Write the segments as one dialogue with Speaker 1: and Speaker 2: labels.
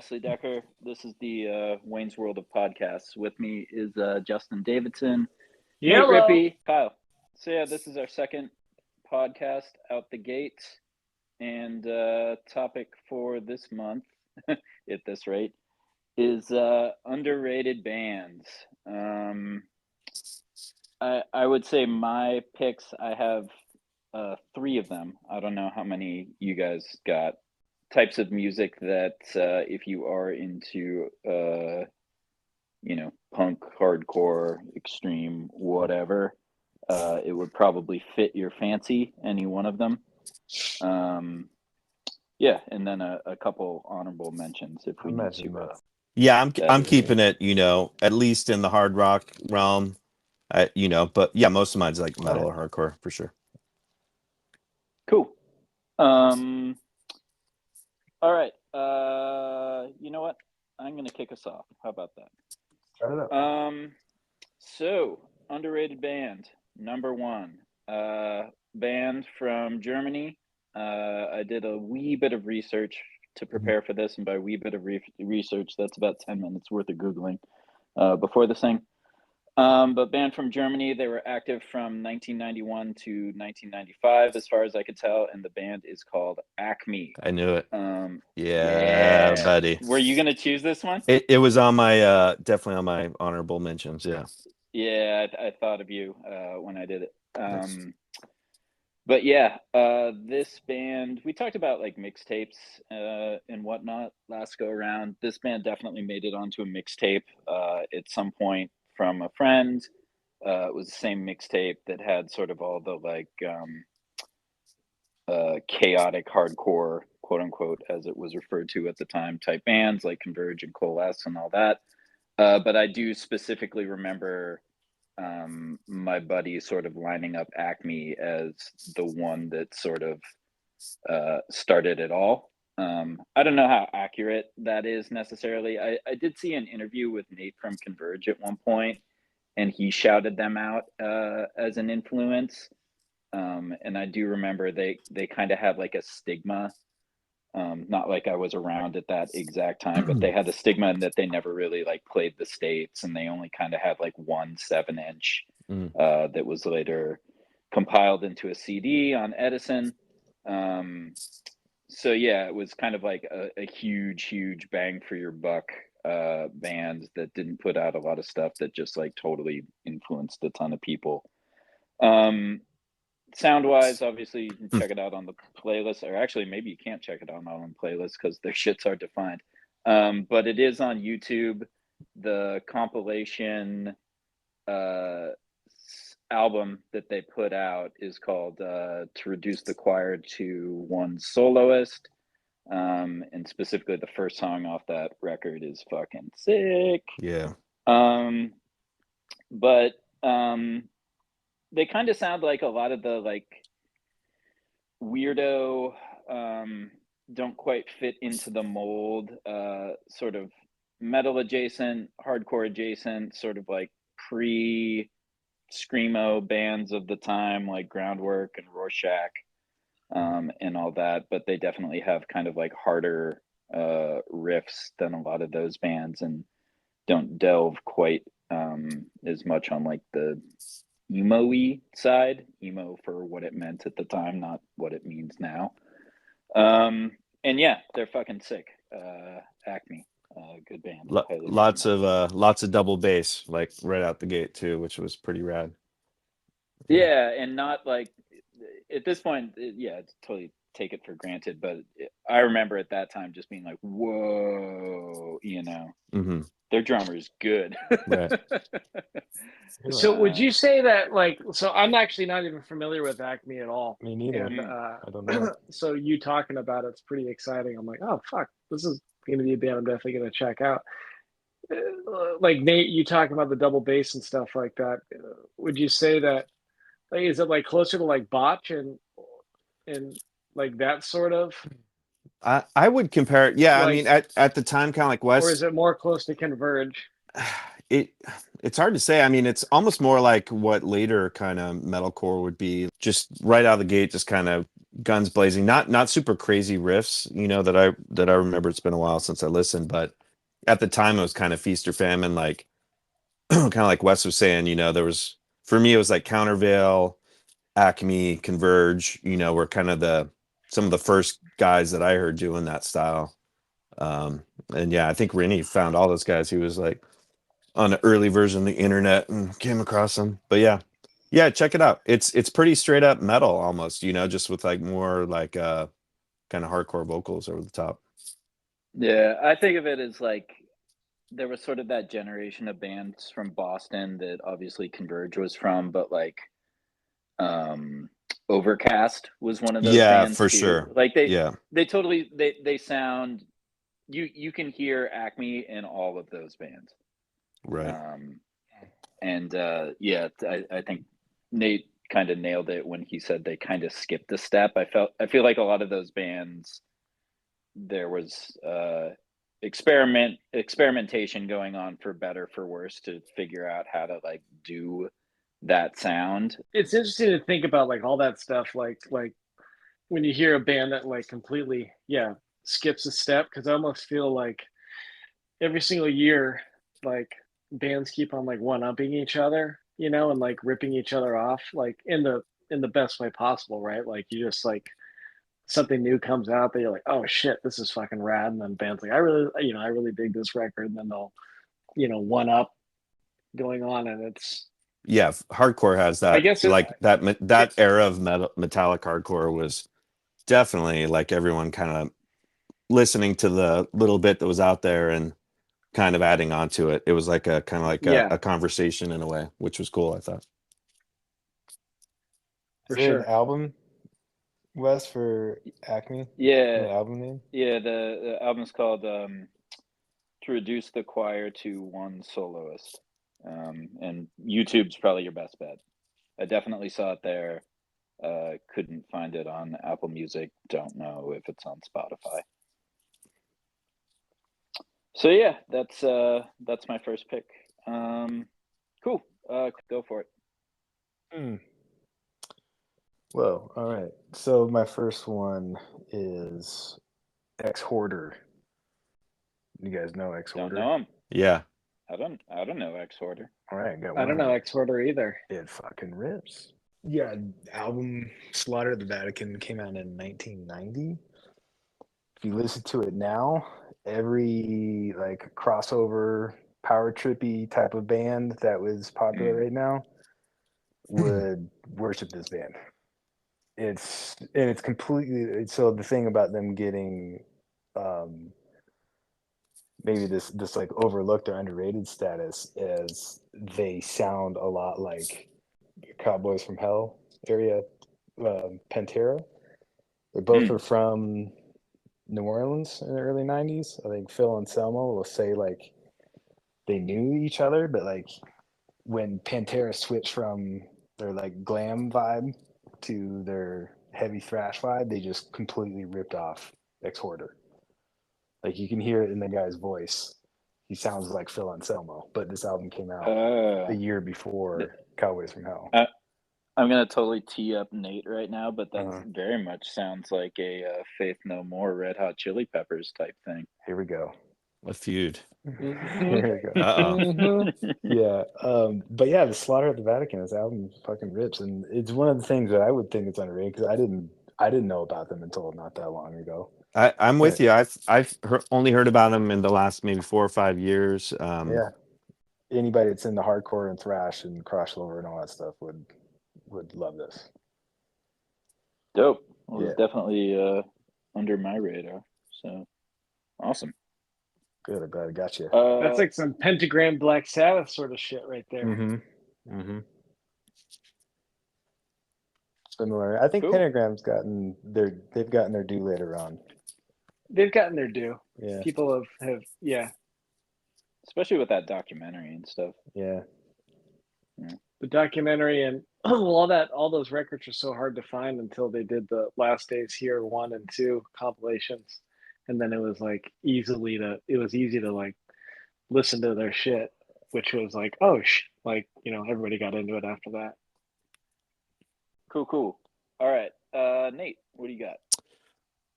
Speaker 1: Wesley Decker. This is the Wayne's World of Podcasts. With me is Justin Davidson, Nate Rippey, Kyle. So yeah, this is our second podcast out the gate, and topic for this month, at this rate, is underrated bands. I would say my picks. I have 3 of them. I don't know how many you guys got. Types of music that if you are into punk, hardcore, extreme, whatever, it would probably fit your fancy, any one of them. Yeah, and then a couple honorable mentions if we need to.
Speaker 2: Yeah, I'm keeping it, at least in the hard rock realm, but yeah, most of mine's like metal or hardcore for sure.
Speaker 1: Cool. All right. You know what? I'm going to kick us off. How about that?
Speaker 3: Start it up.
Speaker 1: So, underrated band, number 1. Band from Germany. I did a wee bit of research to prepare for this, and by wee bit of research, that's about 10 minutes worth of Googling before this thing. But band from Germany, they were active from 1991 to 1995, as far as I could tell, and the band is called Acme.
Speaker 2: I knew it.
Speaker 1: Yeah,
Speaker 2: buddy.
Speaker 1: Were you gonna choose this one?
Speaker 2: It was on my definitely on my honorable mentions. Yeah.
Speaker 1: Yeah, I thought of you when I did it. But yeah, this band, we talked about like mixtapes and whatnot last go around. This band definitely made it onto a mixtape at some point from a friend. It was the same mixtape that had sort of all the like chaotic hardcore, quote unquote, as it was referred to at the time, type bands like Converge and Coalesce and all that. But I do specifically remember my buddy sort of lining up Acme as the one that sort of started it all. I don't know how accurate that is necessarily. I did see an interview with Nate from Converge at one point, and he shouted them out as an influence. And I do remember they kind of had like a stigma. Not like I was around at that exact time, but they had a stigma in that they never really like played the States, and they only kind of had like 1 7-inch that was later compiled into a CD on Edison. So yeah, it was kind of like a huge bang for your buck band that didn't put out a lot of stuff that just like totally influenced a ton of people. Sound wise, obviously you can check it out on the playlist, or actually maybe you can't check it out on the playlist because their shit's hard to find. But it is on YouTube. The compilation album that they put out is called To Reduce the Choir to One Soloist. And specifically the first song off that record is fucking sick.
Speaker 2: Yeah.
Speaker 1: But they kind of sound like a lot of the like weirdo, don't quite fit into the mold, sort of metal adjacent, hardcore adjacent, sort of like pre-screamo bands of the time, like Groundwork and Rorschach, and all that. But they definitely have kind of like harder riffs than a lot of those bands, and don't delve quite as much on like the emo-y side, emo for what it meant at the time, not what it means now. And yeah, they're fucking sick. Acme, good band.
Speaker 2: Lots of double bass, like right out the gate too, which was pretty rad.
Speaker 1: Yeah, and not like at this point, it's totally take it for granted, but I remember at that time just being like, whoa, their drummer's good.
Speaker 2: Right.
Speaker 3: So would you say that, like, so I'm actually not even familiar with Acme at all.
Speaker 4: Me neither.
Speaker 3: And,
Speaker 4: I don't know.
Speaker 3: So you talking about it's pretty exciting. I'm like, oh, fuck, this is going to be a band I'm definitely going to check out. Like, Nate, you talking about the double bass and stuff like that. Would you say that, like, is it like closer to like Botch and like that sort of?
Speaker 2: I would compare it. Yeah,
Speaker 3: like,
Speaker 2: I mean, at the time, kind of like West.
Speaker 3: Or is it more close to Converge?
Speaker 2: It's hard to say. I mean, it's almost more like what later kind of metalcore would be. Just right out of the gate, just kind of guns blazing, not super crazy riffs, you know, that I remember. It's been a while since I listened, but at the time it was kind of feast or famine, like kind of like Wes was saying, you know, there was, for me it was like Countervail, Acme, Converge, you know, were kind of some of the first guys that I heard doing that style. And yeah, I think Rennie found all those guys. He was like on an early version of the internet and came across them. But yeah, check it out. It's pretty straight up metal almost, you know, just with like more like kind of hardcore vocals over the top.
Speaker 1: Yeah, I think of it as like there was sort of that generation of bands from Boston that obviously Converge was from, but like um Overcast was one of those
Speaker 2: Yeah,
Speaker 1: bands
Speaker 2: for
Speaker 1: too.
Speaker 2: sure.
Speaker 1: Like
Speaker 2: Yeah,
Speaker 1: they totally they sound, you can hear Acme in all of those bands.
Speaker 2: right.
Speaker 1: And yeah, I think Nate kind of nailed it when he said they kind of skipped a step. I feel like a lot of those bands, there was experimentation going on, for better for worse, to figure out how to like do that sound.
Speaker 3: It's interesting to think about like all that stuff, like when you hear a band that like completely, yeah, skips a step, because I almost feel like every single year, like bands keep on like one upping each other, you know, and like ripping each other off, like in the best way possible, right? Like you just like something new comes out that you're like, oh shit, this is fucking rad, and then bands like, I really, you know, I really dig this record, and then they'll, you know, one up going on, and it's,
Speaker 2: Yeah, hardcore has
Speaker 3: I
Speaker 2: that,
Speaker 3: guess
Speaker 2: like
Speaker 3: it
Speaker 2: that era of metallic hardcore was definitely like everyone kind of listening to the little bit that was out there and kind of adding on to it. It was like a kind of like
Speaker 3: yeah,
Speaker 2: a conversation in a way, which was cool, I thought.
Speaker 3: for
Speaker 4: Is there an
Speaker 3: sure.
Speaker 4: album, Wes, for Acme?
Speaker 1: Yeah,
Speaker 4: The album name?
Speaker 1: yeah. The album's called "To Reduce the Choir to One Soloist," and YouTube's probably your best bet. I definitely saw it there. Couldn't find it on Apple Music. Don't know if it's on Spotify. So yeah, that's my first pick. Cool. Go for it.
Speaker 4: Hmm. Well, all right. So my first one is Exhorder. You guys know
Speaker 1: Don't
Speaker 4: Exhorder?
Speaker 1: know him.
Speaker 2: Yeah.
Speaker 1: I don't know Exhorder.
Speaker 4: All right, got
Speaker 3: I don't know
Speaker 4: one.
Speaker 3: Exhorder either.
Speaker 4: It fucking rips. Yeah, album Slaughter at the Vatican came out in 1990. If you listen to it now, every like crossover power trippy type of band that was popular right now would worship this band. It's completely, so the thing about them getting maybe this like overlooked or underrated status is they sound a lot like Cowboys from Hell area, Pantera. They both are from New Orleans in the early 90s. I think Phil Anselmo will say like they knew each other, but like when Pantera switched from their like glam vibe to their heavy thrash vibe, they just completely ripped off Exhorder. Like you can hear it in the guy's voice. He sounds like Phil Anselmo, but this album came out a year before Cowboys from Hell.
Speaker 1: I'm gonna totally tee up Nate right now, but that
Speaker 4: Uh-huh.
Speaker 1: very much sounds like a Faith No More, Red Hot Chili Peppers type thing.
Speaker 4: Here we go.
Speaker 2: A feud.
Speaker 4: Here we go.
Speaker 2: Uh-oh.
Speaker 4: Yeah, but yeah, the Slaughter at the Vatican, this album fucking rips, and it's one of the things that I would think it's underrated because I didn't know about them until not that long ago.
Speaker 2: I'm with you. I've only heard about them in the last maybe 4 or 5 years.
Speaker 4: Yeah, anybody that's into hardcore and thrash and crossover and all that stuff would love this.
Speaker 1: Dope. Well,
Speaker 4: Yeah.
Speaker 1: it's definitely under my radar. So awesome.
Speaker 4: Good. I'm glad I got you.
Speaker 3: That's like some Pentagram Black Sabbath sort of shit right there.
Speaker 4: Similar. I think
Speaker 1: Cool.
Speaker 4: Pentagram's they've gotten their due later on.
Speaker 3: They've gotten their due.
Speaker 4: Yeah.
Speaker 3: People have yeah.
Speaker 1: Especially with that documentary and stuff.
Speaker 4: Yeah.
Speaker 3: The documentary and all those records are so hard to find until they did the Last Days Here 1 and 2 compilations, and then it was easy to like listen to their shit, which was like, oh like, you know, everybody got into it after that.
Speaker 1: Cool. All right. Nate, what do you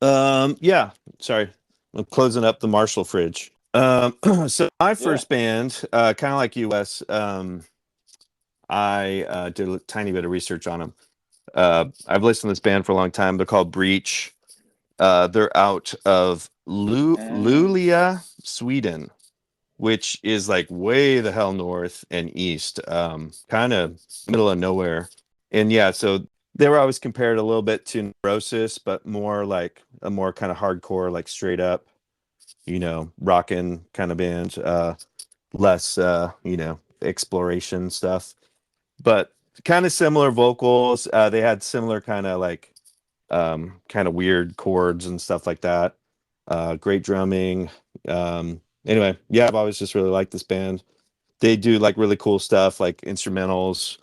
Speaker 1: got?
Speaker 2: Yeah, sorry. I'm closing up the Marshall fridge. So my first band, kind of like you, Wes, I did a tiny bit of research on them. I've listened to this band for a long time. They're called Breach. They're out of Luleå, Sweden, which is like way the hell north and east, kind of middle of nowhere. And yeah, so they were always compared a little bit to Neurosis, but more like a more kind of hardcore, like straight up, rockin' kind of band, less, exploration stuff, but kind of similar vocals. They had similar kind of like, kind of weird chords and stuff like that. Great drumming. Anyway, yeah, I've always just really liked this band. They do like really cool stuff, like instrumentals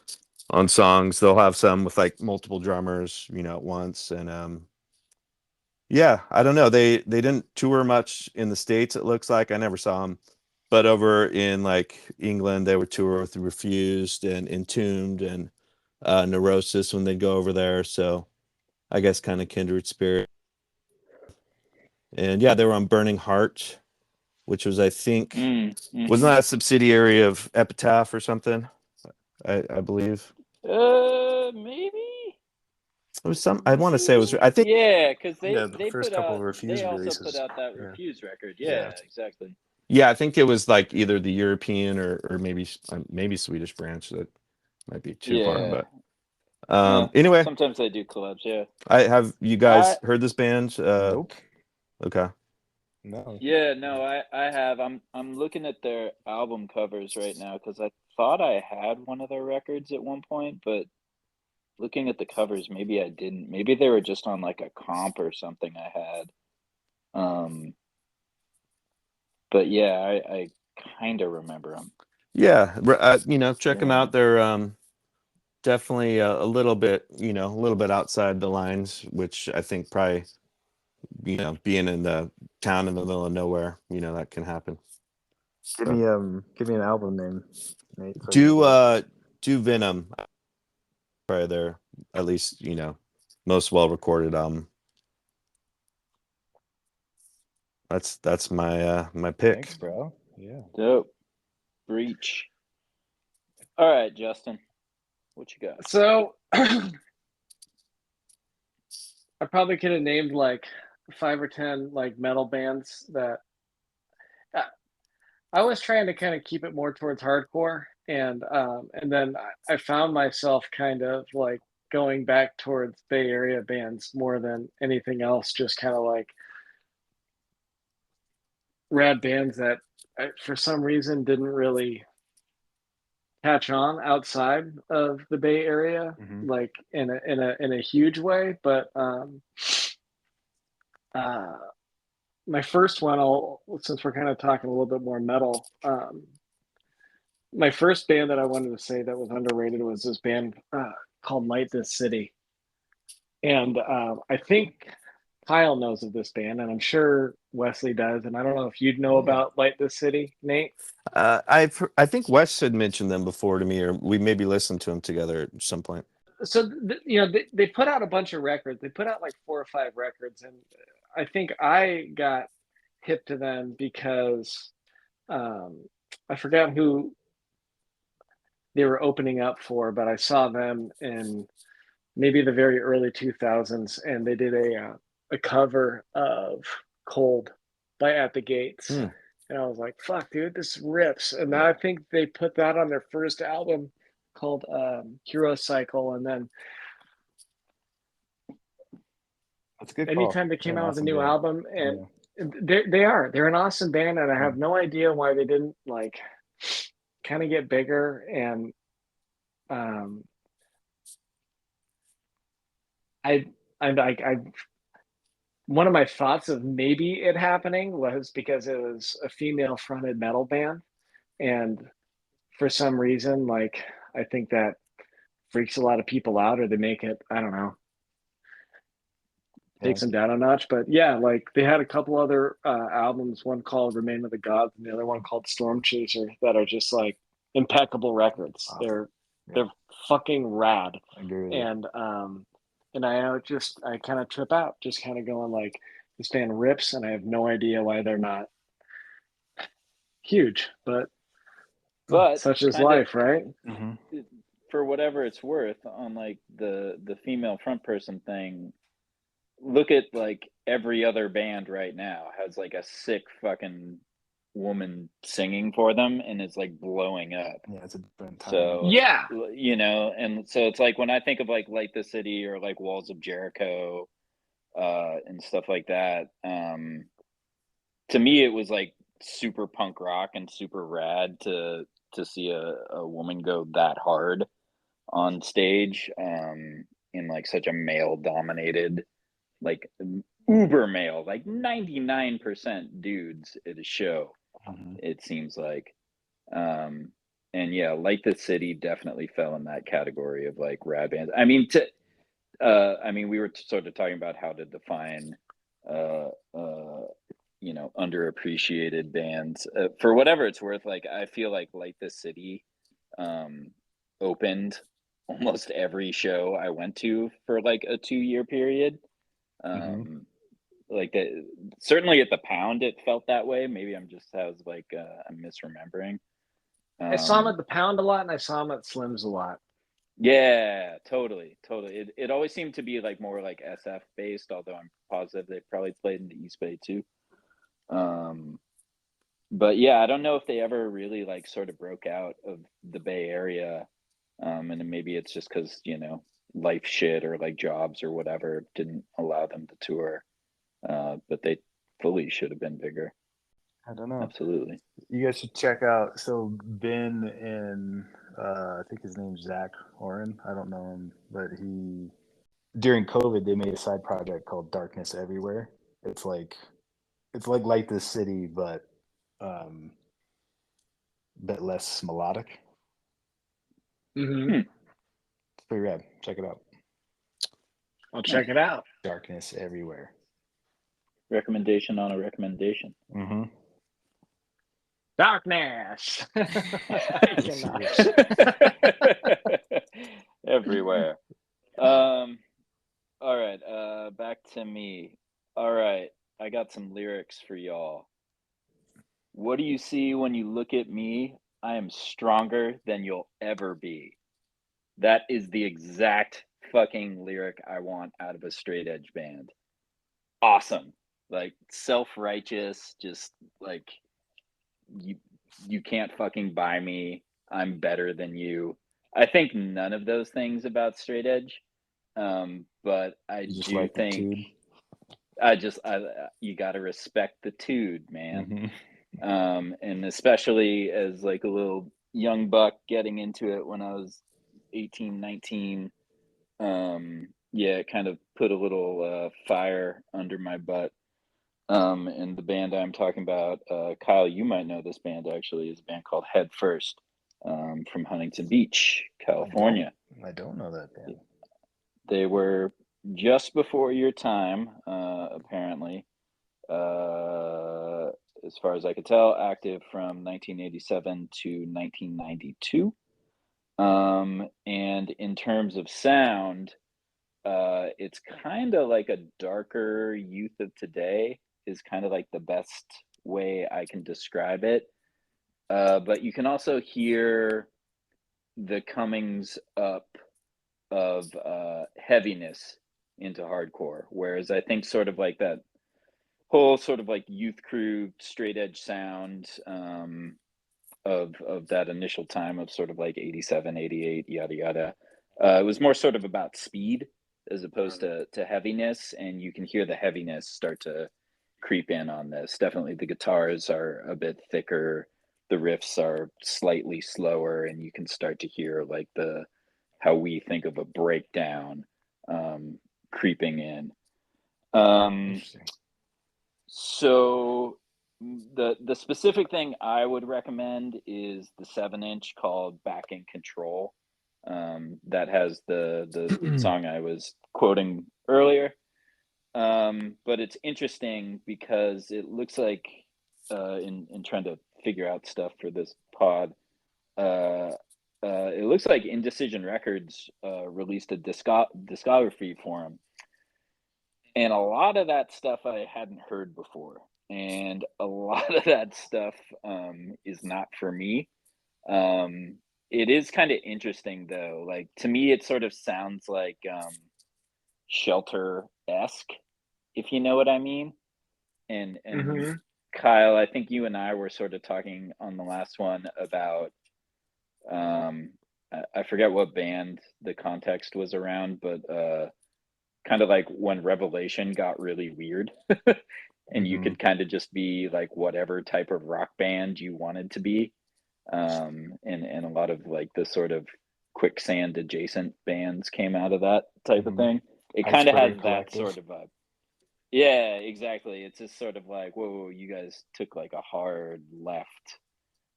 Speaker 2: on songs. They'll have some with like multiple drummers, at once. And yeah, I don't know. They didn't tour much in the States, it looks like. I never saw them. But over in like England, they would tour with Refused and Entombed and Neurosis when they'd go over there. So I guess kind of kindred spirit. And yeah, they were on Burning Heart, which was, I think, wasn't that a subsidiary of Epitaph or something? I believe.
Speaker 1: Maybe.
Speaker 2: It was some. I want to say it was. I think.
Speaker 1: Yeah, because
Speaker 2: The
Speaker 1: they
Speaker 2: first
Speaker 1: put
Speaker 2: couple
Speaker 1: out.
Speaker 2: of Refused
Speaker 1: They also
Speaker 2: releases.
Speaker 1: put out that
Speaker 2: Yeah.
Speaker 1: Refused record. Yeah, exactly.
Speaker 2: Yeah, I think it was like either the European or maybe Swedish branch. That might be too far, but anyway.
Speaker 1: Sometimes they do collabs. Yeah.
Speaker 2: Have you guys heard this band?
Speaker 4: Nope.
Speaker 2: Okay.
Speaker 4: No.
Speaker 1: Yeah, no, I have. I'm looking at their album covers right now because I thought I had one of their records at one point, but looking at the covers, maybe I didn't. Maybe they were just on like a comp or something I had. But yeah, I kind of remember them.
Speaker 2: Yeah, check them out. They're definitely a little bit, a little bit outside the lines, which I think probably, being in the town in the middle of nowhere, that can happen.
Speaker 4: Give me an album name, Nate.
Speaker 2: Do Venom. Probably their at least, most well recorded album. That's my my pick.
Speaker 4: Thanks, bro. Yeah.
Speaker 1: Dope. Breach. All right, Justin. What you got?
Speaker 3: So I probably could have named like 5 or 10 like metal bands that I was trying to kind of keep it more towards hardcore, and then I found myself kind of like going back towards Bay Area bands more than anything else, just kind of like rad bands that for some reason didn't really catch on outside of the Bay Area, like in a huge way. But my first one, since we're kind of talking a little bit more metal, my first band that I wanted to say that was underrated was this band called Light This City. And I think Kyle knows of this band, and I'm sure Wesley does. And I don't know if you'd know about Light This City, Nate.
Speaker 2: I think Wes had mentioned them before to me, or we maybe listened to them together at some point.
Speaker 3: So they put out a bunch of records. They put out like 4 or 5 records, and I think I got hip to them because I forgot who they were opening up for, but I saw them in maybe the very early 2000s, and they did a cover of Cold by At the Gates. And I was like, fuck, dude, this rips. And now I think they put that on their first album called Hero Cycle. And then
Speaker 4: That's a good
Speaker 3: anytime they came out with a new album, and they're an awesome band, and I have no idea why they didn't like kind of get bigger. And I one of my thoughts of maybe it happening was because it was a female fronted metal band, and for some reason, like, I think that freaks a lot of people out, or they make it, I don't know, takes them down a notch. But yeah, like they had a couple other albums, one called Remain of the Gods and the other one called Storm Chaser, that are just like impeccable records. They're fucking rad.
Speaker 4: I agree with
Speaker 3: and and I kind of trip out, just kind of going like, this band rips, and I have no idea why they're not huge, but such is life, right?
Speaker 4: Mm-hmm.
Speaker 1: For whatever it's worth, on like the female front person thing, look at like every other band right now has like a sick fucking woman singing for them, and it's like blowing up.
Speaker 4: Yeah, it's a different time.
Speaker 1: So
Speaker 3: Yeah,
Speaker 1: you know, and so it's like when I think of like Light the City or like Walls of Jericho and stuff like that, to me it was like super punk rock and super rad to see a woman go that hard on stage, in like such a male dominated, like uber male, like 99% dudes at a show,
Speaker 4: Mm-hmm.
Speaker 1: it seems like. And yeah, Light the City definitely fell in that category of like rad bands. I mean, we were sort of talking about how to define uh you know, underappreciated bands. For whatever it's worth, like I feel like Light the City opened almost every show I went to for like a 2-year period. Like certainly at the Pound it felt that way. Maybe I'm just I'm misremembering.
Speaker 3: I saw him at the Pound a lot, and I saw him at Slim's a lot.
Speaker 1: Yeah, totally. It always seemed to be like more like SF based, although I'm positive they probably played in the East Bay too. But yeah, I don't know if they ever really like sort of broke out of the Bay Area. And then maybe it's just because, you know, life shit or like jobs or whatever didn't allow them to tour. But they fully should have been bigger.
Speaker 4: I don't know.
Speaker 1: Absolutely.
Speaker 4: You guys should check out. So Ben and I think his name's Zach Oren. I don't know him, but he during COVID they made a side project called Darkness Everywhere. It's like Light This City, but less melodic.
Speaker 3: Mm-hmm.
Speaker 4: It's pretty rad. Check it out.
Speaker 3: I'll check it out.
Speaker 4: Darkness Everywhere.
Speaker 1: Recommendation on a recommendation.
Speaker 4: Mm-hmm.
Speaker 3: Darkness.
Speaker 1: Everywhere. All right, back to me. All right, I got some lyrics for y'all. What do you see when you look at me? I am stronger than you'll ever be. That is the exact fucking lyric I want out of a straight edge band. Awesome. Like self-righteous, just like you can't fucking buy me. I'm better than you. I think none of those things about straight edge. But I do
Speaker 4: like
Speaker 1: think you got to respect the tude, man.
Speaker 4: Mm-hmm.
Speaker 1: And especially as like a little young buck getting into it when I was 18, 19. Yeah, it kind of put a little fire under my butt. And the band I'm talking about, Kyle, you might know this band actually, is a band called Headfirst, from Huntington Beach, California.
Speaker 4: I don't know that band.
Speaker 1: They were just before your time, apparently. As far as I could tell, active from 1987 to 1992. And in terms of sound, it's kind of like a darker Youth of Today is kind of like the best way I can describe it. But you can also hear the comings up of heaviness into hardcore, whereas I think sort of like that whole sort of like youth crew straight edge sound of that initial time of sort of like 87, 88, yada yada. It was more sort of about speed as opposed to heaviness, and you can hear the heaviness start to creep in on this. Definitely the guitars are a bit thicker, the riffs are slightly slower, and you can start to hear like the how we think of a breakdown creeping in.
Speaker 4: Interesting.
Speaker 1: So the specific thing I would recommend is the 7-inch called Back in Control. That has the song I was quoting earlier. But it's interesting because it looks like in trying to figure out stuff for this pod, it looks like Indecision Records released a discography for him, and a lot of that stuff I hadn't heard before, and a lot of that stuff is not for me. It is kind of interesting though. Like to me, it sort of sounds like Shelter-esque, if you know what I mean. And
Speaker 3: Mhm.
Speaker 1: Kyle, I think you and I were sort of talking on the last one about I forget what band the context was around, but kind of like when Revelation got really weird and you could kind of just be like whatever type of rock band you wanted to be. And a lot of like the sort of quicksand adjacent bands came out of that type of thing. It kind of has
Speaker 4: Iceberg
Speaker 1: that
Speaker 4: Collective.
Speaker 1: sort of vibe. Yeah, exactly. It's just sort of like, whoa, you guys took like a hard left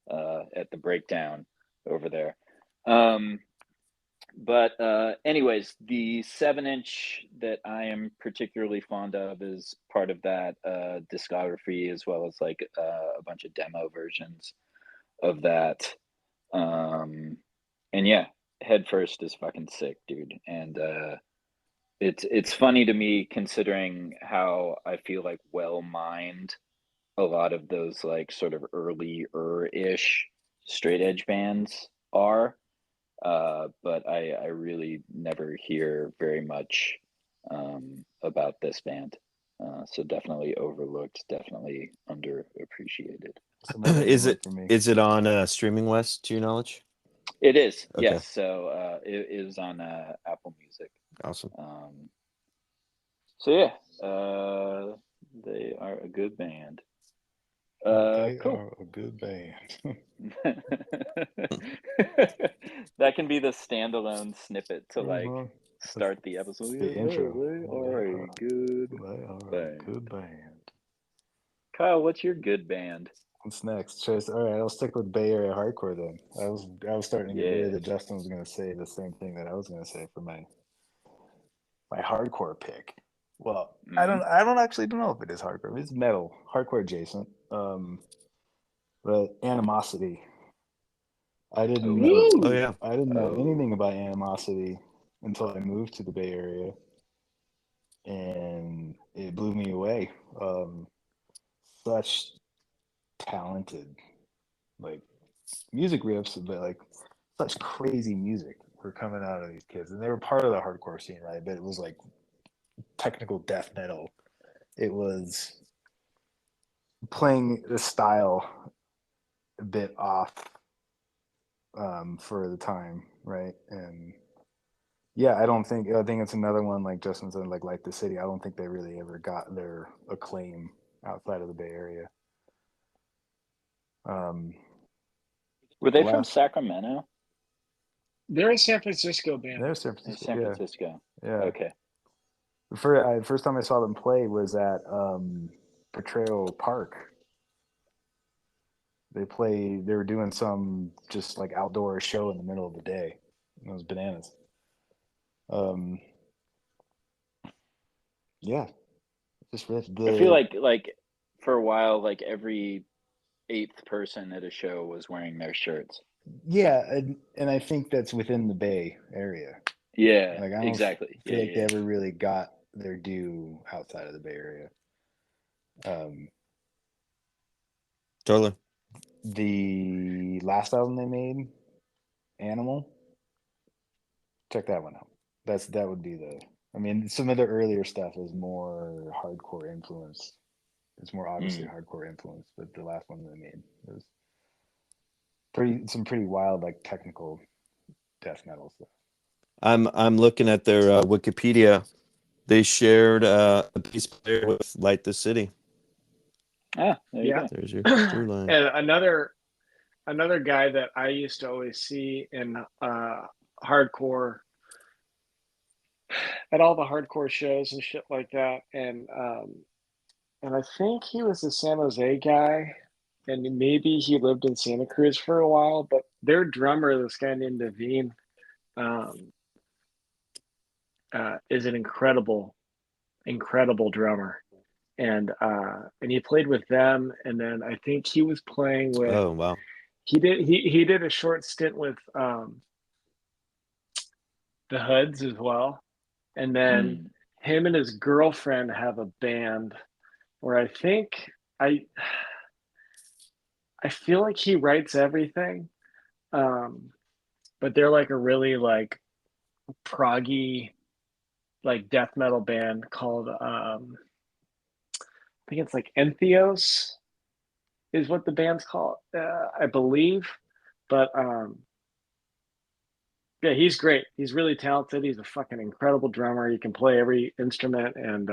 Speaker 1: at the breakdown over there. But anyways, the 7-inch that I am particularly fond of is part of that discography, as well as like a bunch of demo versions of that. And yeah, Headfirst is fucking sick, dude. And it's funny to me considering how I feel like well mined a lot of those like sort of early-ish straight edge bands are. But I really never hear very much about this band. So definitely overlooked, definitely underappreciated.
Speaker 2: Is it on Streaming West, to your knowledge?
Speaker 1: It is,
Speaker 2: Okay.
Speaker 1: yes. So it is on Apple Music.
Speaker 2: Awesome.
Speaker 1: So yeah, they are a good band.
Speaker 4: They
Speaker 1: Cool.
Speaker 4: are a good band.
Speaker 1: That can be the standalone snippet to like
Speaker 4: Mhm.
Speaker 1: start the episode.
Speaker 4: The intro.
Speaker 1: They are a good
Speaker 4: They are
Speaker 1: band.
Speaker 4: a good band.
Speaker 1: Kyle, what's your good band?
Speaker 4: What's next? Chase. All right, I'll stick with Bay Area hardcore then. I was starting to get worried that Justin was going to say the same thing that I was going to say for my hardcore pick. Well, I don't actually know if it is hardcore. It's metal, hardcore adjacent. But Animosity. I didn't know anything about Animosity until I moved to the Bay Area, and it blew me away. Such talented, like music riffs, but like such crazy music were coming out of these kids, and they were part of the hardcore scene, right? But it was like technical death metal. It was playing the style a bit off for the time, right? And yeah, I think it's another one like Justin said, like the city. I don't think they really ever got their acclaim outside of the Bay Area.
Speaker 1: Were they from Sacramento?
Speaker 3: They're a San Francisco band.
Speaker 4: They're San Francisco.
Speaker 1: San Francisco.
Speaker 4: Yeah.
Speaker 1: Okay.
Speaker 4: First time I saw them play was at Potrero Park. They were doing some just like outdoor show in the middle of the day. It was bananas. Yeah. Just I
Speaker 1: feel like for a while, like every 8th person at a show was wearing their shirts.
Speaker 4: Yeah, and I think that's within the Bay Area.
Speaker 1: Yeah,
Speaker 4: like I don't
Speaker 1: exactly.
Speaker 4: feel like they ever really got their due outside of the Bay Area.
Speaker 2: Totally.
Speaker 4: The last album they made, Animal, check that one out. That would be I mean, some of the earlier stuff is more hardcore influence. It's more obviously hardcore influence, but the last one they made was some pretty wild, like technical death metal stuff.
Speaker 2: I'm looking at their Wikipedia. They shared a piece player with Light the City.
Speaker 1: Ah, there you go.
Speaker 2: There's your through line.
Speaker 3: And another guy that I used to always see in hardcore at all the hardcore shows and shit like that, and I think he was a San Jose guy, and maybe he lived in Santa Cruz for a while. But their drummer, this guy named Naveen, is an incredible drummer, and he played with them, and then I think he was playing with.
Speaker 2: Oh wow!
Speaker 3: He did a short stint with the Hoods as well, and then him and his girlfriend have a band where I think I feel like he writes everything, but they're like a really like proggy like death metal band called I think it's like Entheos is what the band's called, I believe. But yeah, he's great. He's really talented. He's a fucking incredible drummer. He can play every instrument, and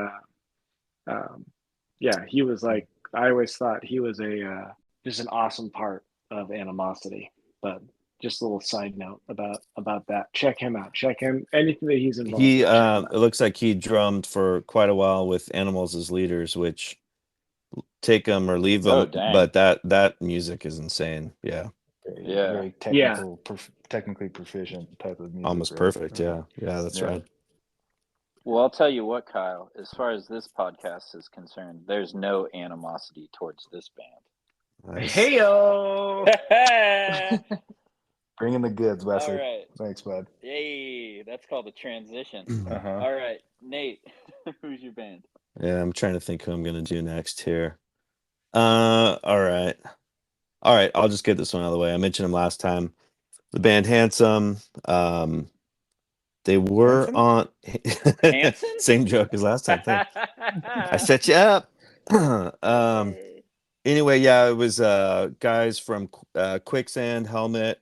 Speaker 3: yeah, he was like, I always thought he was a just an awesome part of Animosity. But just a little side note about that. Check him out. Check him. Anything that he's involved
Speaker 2: He
Speaker 3: in, check him out.
Speaker 2: it looks like he drummed for quite a while with Animals as Leaders, which take them or leave them.
Speaker 1: Oh, dang.
Speaker 2: But that music is insane. Yeah,
Speaker 4: Very technical, technically proficient type of music.
Speaker 2: almost
Speaker 4: right?
Speaker 2: perfect. Yeah, that's
Speaker 4: Yeah.
Speaker 2: right.
Speaker 1: Well, I'll tell you what, Kyle, as far as this podcast is concerned, there's no animosity towards this band.
Speaker 2: Nice.
Speaker 3: Heyo!
Speaker 4: Bring in the goods, Wesley.
Speaker 1: All right.
Speaker 4: Thanks, bud.
Speaker 1: Yay, that's called a transition.
Speaker 4: Uh-huh.
Speaker 1: All right, Nate, who's your band?
Speaker 2: Yeah, I'm trying to think who I'm gonna do next here. All right. I'll just get this one out of the way. I mentioned him last time. The band Handsome. They were
Speaker 4: Hanson?
Speaker 2: on
Speaker 1: Hanson?
Speaker 2: same joke as last time. Thanks. I set you up. Anyway, yeah, it was guys from Quicksand, Helmet.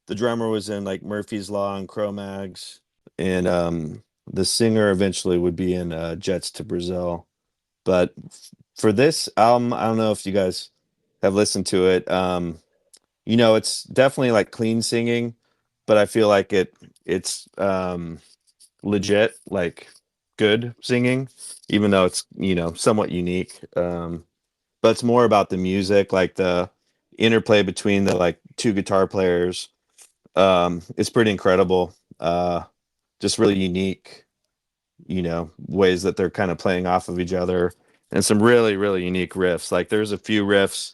Speaker 2: The drummer was in like Murphy's Law and Cro-Mags, and the singer eventually would be in Jets to Brazil. But for this album, I don't know if you guys have listened to it. You know, it's definitely like clean singing, but I feel like it's legit, like good singing, even though it's, you know, somewhat unique. But it's more about the music, like the interplay between the like two guitar players. It's pretty incredible. Just really unique, you know, ways that they're kind of playing off of each other, and some really, really unique riffs. Like there's a few riffs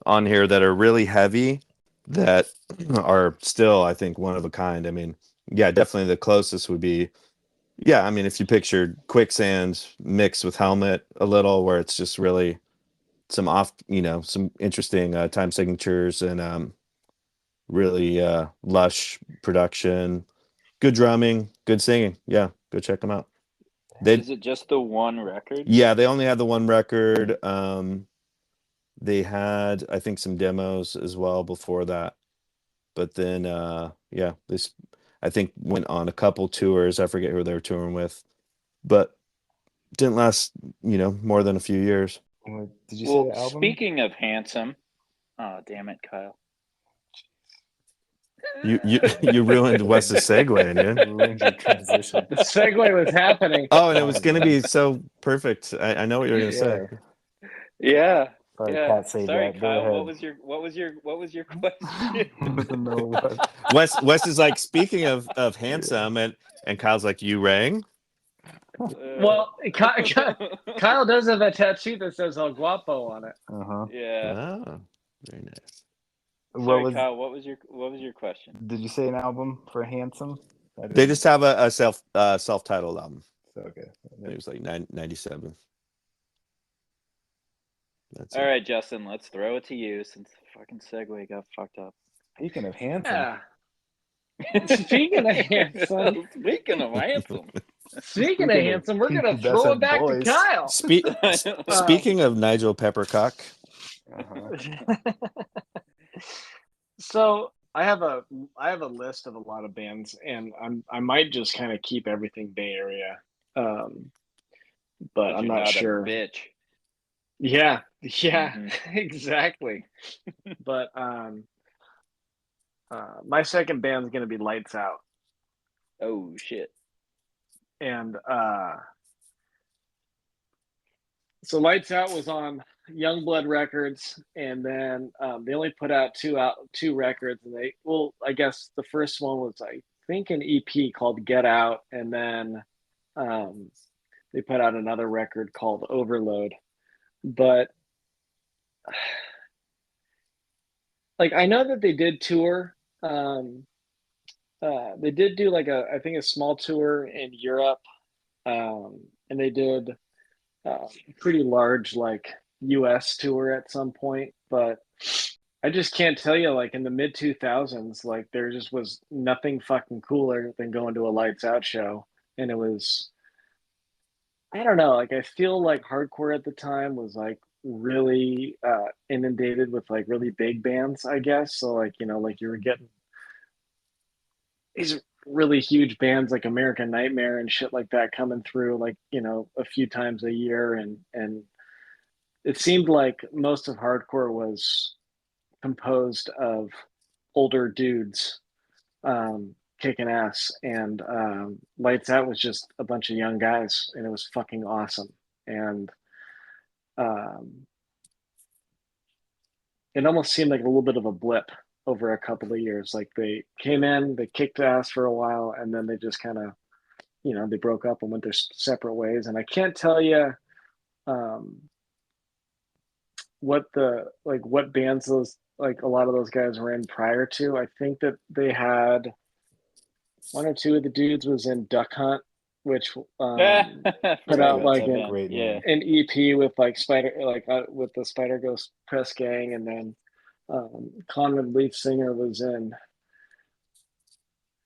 Speaker 2: on here that are really heavy that are still, I think, one of a kind. I mean, yeah, definitely the closest would be, yeah, I mean, if you pictured Quicksand mixed with Helmet a little, where it's just really some some interesting time signatures and really lush production, good drumming, good singing. Yeah, go check them out.
Speaker 1: Is it just the one record?
Speaker 2: Yeah, they only had the one record. They had, I think, some demos as well before that. But then, yeah, this, I think, went on a couple tours. I forget who they were touring with, but didn't last, more than a few years.
Speaker 4: Did you say the album?
Speaker 1: Speaking of Handsome, oh damn it, Kyle!
Speaker 2: You ruined Wes's segue, dude.
Speaker 4: Ruined your transition.
Speaker 3: The segue was happening.
Speaker 2: Oh, and it was going to be so perfect. I know what you were going to say.
Speaker 1: Yeah.
Speaker 4: Sorry,
Speaker 1: Yeah.
Speaker 4: can't say
Speaker 1: Sorry,
Speaker 4: that.
Speaker 1: Kyle.
Speaker 4: Go
Speaker 1: What was your question?
Speaker 4: No, what?
Speaker 2: Wes is like, speaking of handsome, and Kyle's like, you rang?
Speaker 3: Well, Kyle does have a tattoo that says El Guapo on it.
Speaker 4: Uh-huh.
Speaker 1: Yeah.
Speaker 2: Oh, very nice.
Speaker 1: Sorry, Kyle. What was your question?
Speaker 4: Did you say an album for Handsome?
Speaker 2: They just have a self-titled album.
Speaker 4: Okay.
Speaker 2: It was like 97. That's
Speaker 1: all right, Justin. Let's throw it to you since the fucking segue got fucked up.
Speaker 4: Speaking of Handsome.
Speaker 3: Yeah. Speaking of Handsome. Speaking of Handsome, we're gonna throw it back to Kyle.
Speaker 2: Speaking of Nigel Peppercock.
Speaker 4: Uh-huh.
Speaker 3: So I have a list of a lot of bands, and I might just kind of keep everything Bay Area, but I'm not sure.
Speaker 1: A bitch.
Speaker 3: Yeah, exactly. But my second band is gonna be Lights Out.
Speaker 1: Oh shit!
Speaker 3: And so Lights Out was on Youngblood Records, and then they only put out two records, and I guess the first one was, I think, an EP called Get Out, and then they put out another record called Overload. But like I know that they did tour. They did do like I think a small tour in Europe, and they did a pretty large like U.S. tour at some point. But I just can't tell you, like in the mid 2000s, like there just was nothing fucking cooler than going to a lights out show, and it was I don't know, like I feel like hardcore at the time was like really inundated with like really big bands, I guess. So like like you were getting these really huge bands like American Nightmare and shit like that coming through like, a few times a year and it seemed like most of hardcore was composed of older dudes kicking ass and Lights Out was just a bunch of young guys and it was fucking awesome. And um, it almost seemed like a little bit of a blip over a couple of years. Like they came in, they kicked ass for a while, and then they just kind of, they broke up and went their separate ways. And I can't tell you um, what bands those like a lot of those guys were in prior to. I think that they had one or two of the dudes was in Duck Hunt, which put out like an EP with like with the Spider Ghost Press Gang, and then Conrad lead singer was in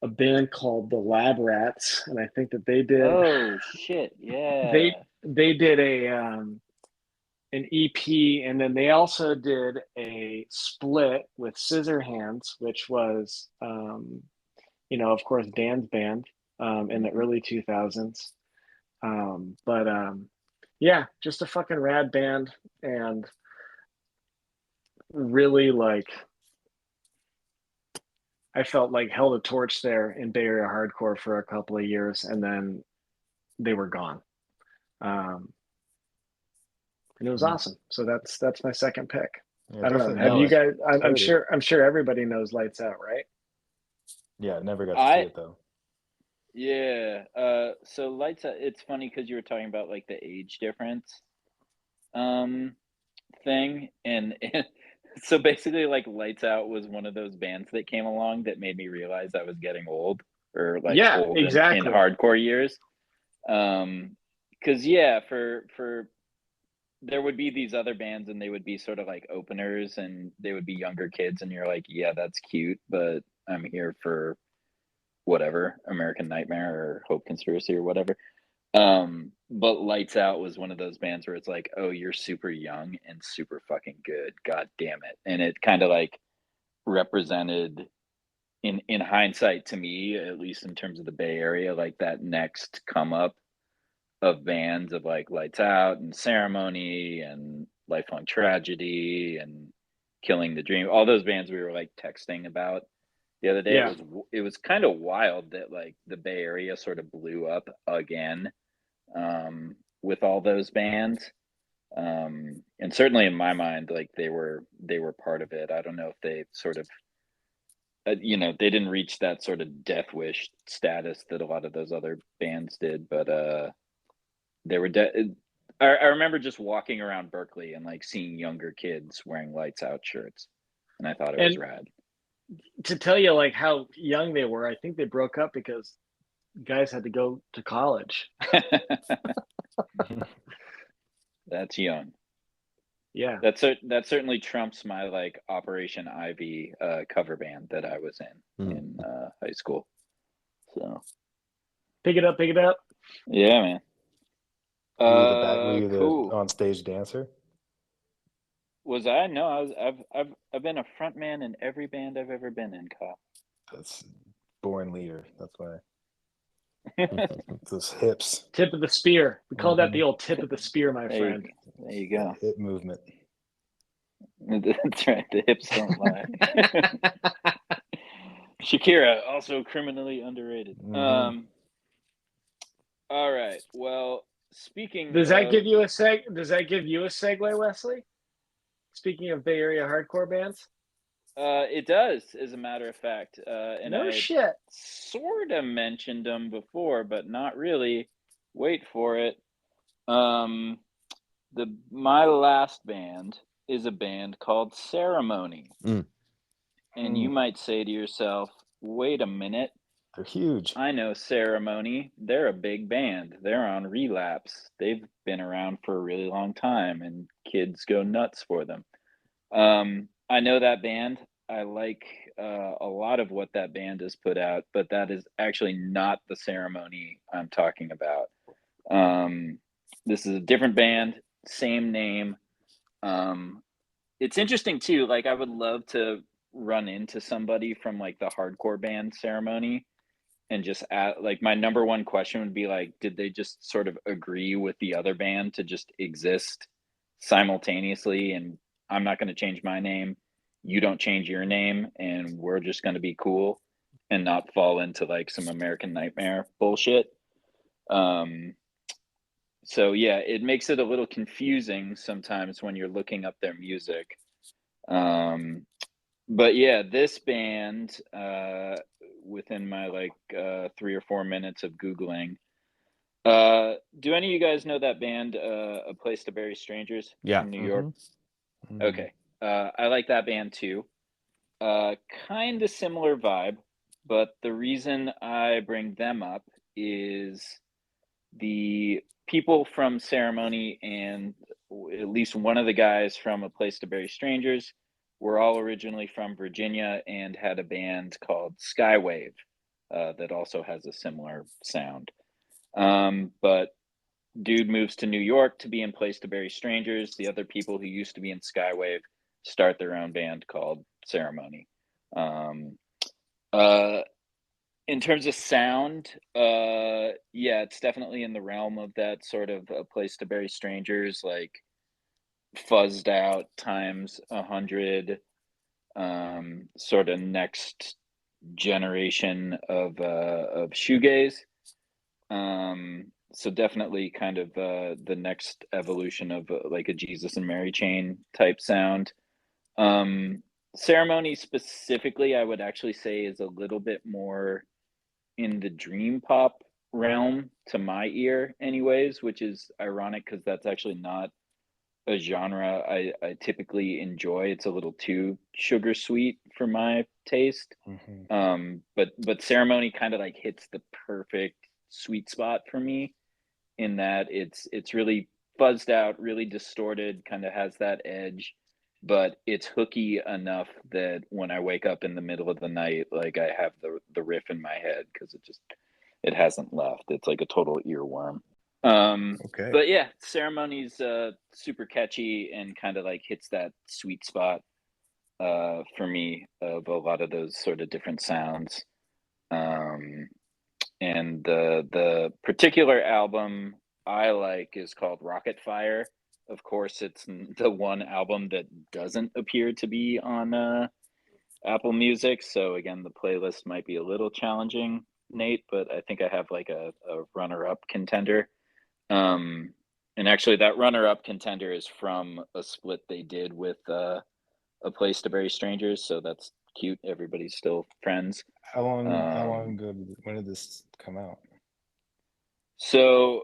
Speaker 3: a band called the Lab Rats, and I think that they did.
Speaker 1: Oh shit! Yeah,
Speaker 3: they did an EP, and then they also did a split with Scissorhands, which was of course Dan's band in the early 2000s. But yeah, just a fucking rad band, and really like I felt like held a torch there in Bay Area hardcore for a couple of years, and then they were gone. And it was awesome. So that's my second pick.
Speaker 4: Yeah,
Speaker 3: I don't know. Have you guys? I'm sure everybody knows Lights Out, right?
Speaker 4: Yeah, never got to see it though.
Speaker 1: Yeah. So Lights Out. It's funny because you were talking about like the age difference, thing, and so basically, like Lights Out was one of those bands that came along that made me realize I was getting old, or like old in hardcore years. Because for there would be these other bands and they would be sort of like openers and they would be younger kids and you're like, yeah, that's cute, but I'm here for whatever, American Nightmare or Hope Conspiracy or whatever. But Lights Out was one of those bands where it's like, oh, you're super young and super fucking good, god damn it. And it kind of like represented in hindsight, to me, at least in terms of the Bay Area, like that next come up of bands of like Lights Out and Ceremony and Lifelong Tragedy and Killing the Dream, all those bands we were like texting about the other day.
Speaker 3: Yeah.
Speaker 1: It was kind of wild that like the Bay Area sort of blew up again with all those bands, and certainly in my mind, like they were part of it. I don't know if they sort of they didn't reach that sort of death wish status that a lot of those other bands did, but they were I remember just walking around Berkeley and like seeing younger kids wearing Lights Out shirts, and I thought it was rad.
Speaker 3: To tell you like how young they were, I think they broke up because guys had to go to college.
Speaker 1: That's young.
Speaker 3: Yeah,
Speaker 1: that certainly trumps my like Operation Ivy cover band that I was in high school. So
Speaker 3: pick it up.
Speaker 1: Yeah, man.
Speaker 4: Were you the
Speaker 1: cool.
Speaker 4: on stage dancer?
Speaker 1: Was I? No, I've been a front man in every band I've ever been in, Kyle.
Speaker 4: That's born leader. That's why. Those hips.
Speaker 3: Tip of the spear. We call that the old tip of the spear, my friend.
Speaker 1: There you go.
Speaker 4: That hip movement.
Speaker 1: That's right. The hips don't lie. Shakira, also criminally underrated.
Speaker 4: Mm-hmm.
Speaker 1: All right. Well, speaking.
Speaker 3: Does that give you a segue, Wesley? Speaking of Bay Area hardcore bands.
Speaker 1: It does, as a matter of fact. And
Speaker 3: no
Speaker 1: I
Speaker 3: shit.
Speaker 1: Sort of mentioned them before, but not really. Wait for it. My last band is a band called Ceremony. And you might say to yourself, wait a minute,
Speaker 4: They're huge.
Speaker 1: I know Ceremony. They're a big band. They're on Relapse. They've been around for a really long time, and kids go nuts for them. I know that band. I like a lot of what that band has put out, but that is actually not the Ceremony I'm talking about. This is a different band, same name. It's interesting too. Like, I would love to run into somebody from like the hardcore band Ceremony and just like, my number one question would be like, did they just sort of agree with the other band to just exist simultaneously? And I'm not going to change my name, you don't change your name, and we're just going to be cool and not fall into like some American Nightmare bullshit. So yeah, it makes it a little confusing sometimes when you're looking up their music. But yeah, this band, within my like 3 or 4 minutes of Googling, do any of you guys know that band, A Place to Bury Strangers?
Speaker 2: Yeah.
Speaker 1: From New York?
Speaker 4: Mhm.
Speaker 1: Okay. I like that band too. Kind of similar vibe, but the reason I bring them up is the people from Ceremony and at least one of the guys from A Place to Bury Strangers were all originally from Virginia and had a band called Skywave that also has a similar sound. But dude moves to New York to be in Place to Bury Strangers. The other people who used to be in Skywave start their own band called Ceremony. In terms of sound, yeah, it's definitely in the realm of that sort of A Place to Bury Strangers, like fuzzed out times 100, sort of next generation of shoegaze. So definitely kind of the next evolution of like a Jesus and Mary Chain type sound. Ceremony specifically, I would actually say, is a little bit more in the dream pop realm to my ear anyways, which is ironic because that's actually not a genre I typically enjoy. It's a little too sugar sweet for my taste. But Ceremony kind of like hits the perfect sweet spot for me in that it's really buzzed out, really distorted, kind of has that edge, but it's hooky enough that when I wake up in the middle of the night, like I have the riff in my head because it hasn't left. It's like a total earworm.
Speaker 4: Okay.
Speaker 1: But yeah, Ceremony's super catchy and kind of like hits that sweet spot for me of a lot of those sort of different sounds. And the particular album I like is called Rocket Fire. Of course, it's the one album that doesn't appear to be on Apple Music. So again, the playlist might be a little challenging, Nate, but I think I have like a runner-up contender. And actually, that runner-up contender is from a split they did with A Place to Bury Strangers. So that's cute. Everybody's still friends.
Speaker 4: How long ago? When did this come out?
Speaker 1: So,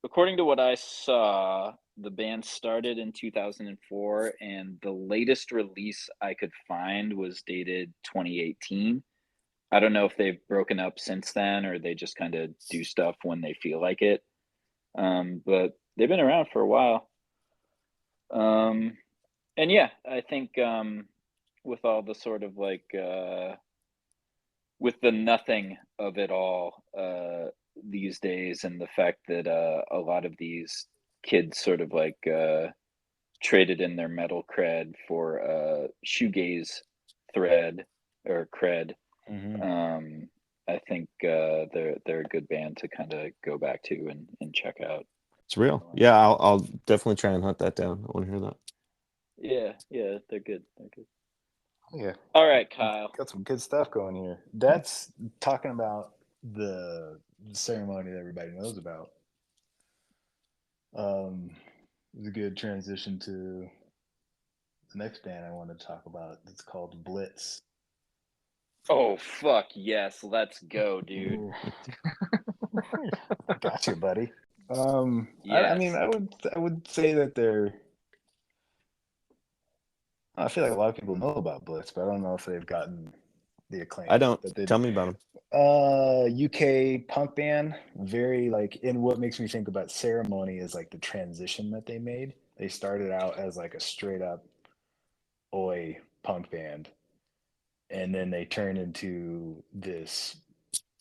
Speaker 1: according to what I saw, the band started in 2004, and the latest release I could find was dated 2018. I don't know if they've broken up since then or they just kind of do stuff when they feel like it. But they've been around for a while. And yeah, I think with all the sort of like with the nothing of it all these days, and the fact that a lot of these kids sort of like traded in their metal cred for shoegaze thread or cred. I think they're a good band to kind of go back to and check out.
Speaker 2: It's real. Yeah, I'll definitely try and hunt that down. I want to hear that.
Speaker 1: Yeah, they're good. They're good.
Speaker 4: Yeah.
Speaker 1: All right, Kyle.
Speaker 4: Got some good stuff going here. That's talking about the Ceremony that everybody knows about. It's a good transition to the next band I want to talk about. It's called Blitz.
Speaker 1: Oh fuck yes, let's go, dude.
Speaker 4: Gotcha, buddy.
Speaker 1: Yes.
Speaker 4: I mean, I would say that they're I feel like a lot of people know about Blitz, but I don't know if they've gotten the acclaim.
Speaker 2: I don't.
Speaker 4: That they,
Speaker 2: Tell me about them.
Speaker 4: UK punk band, very like. And what makes me think about Ceremony is like the transition that they made. They started out as like a straight up oi punk band, and then they turned into this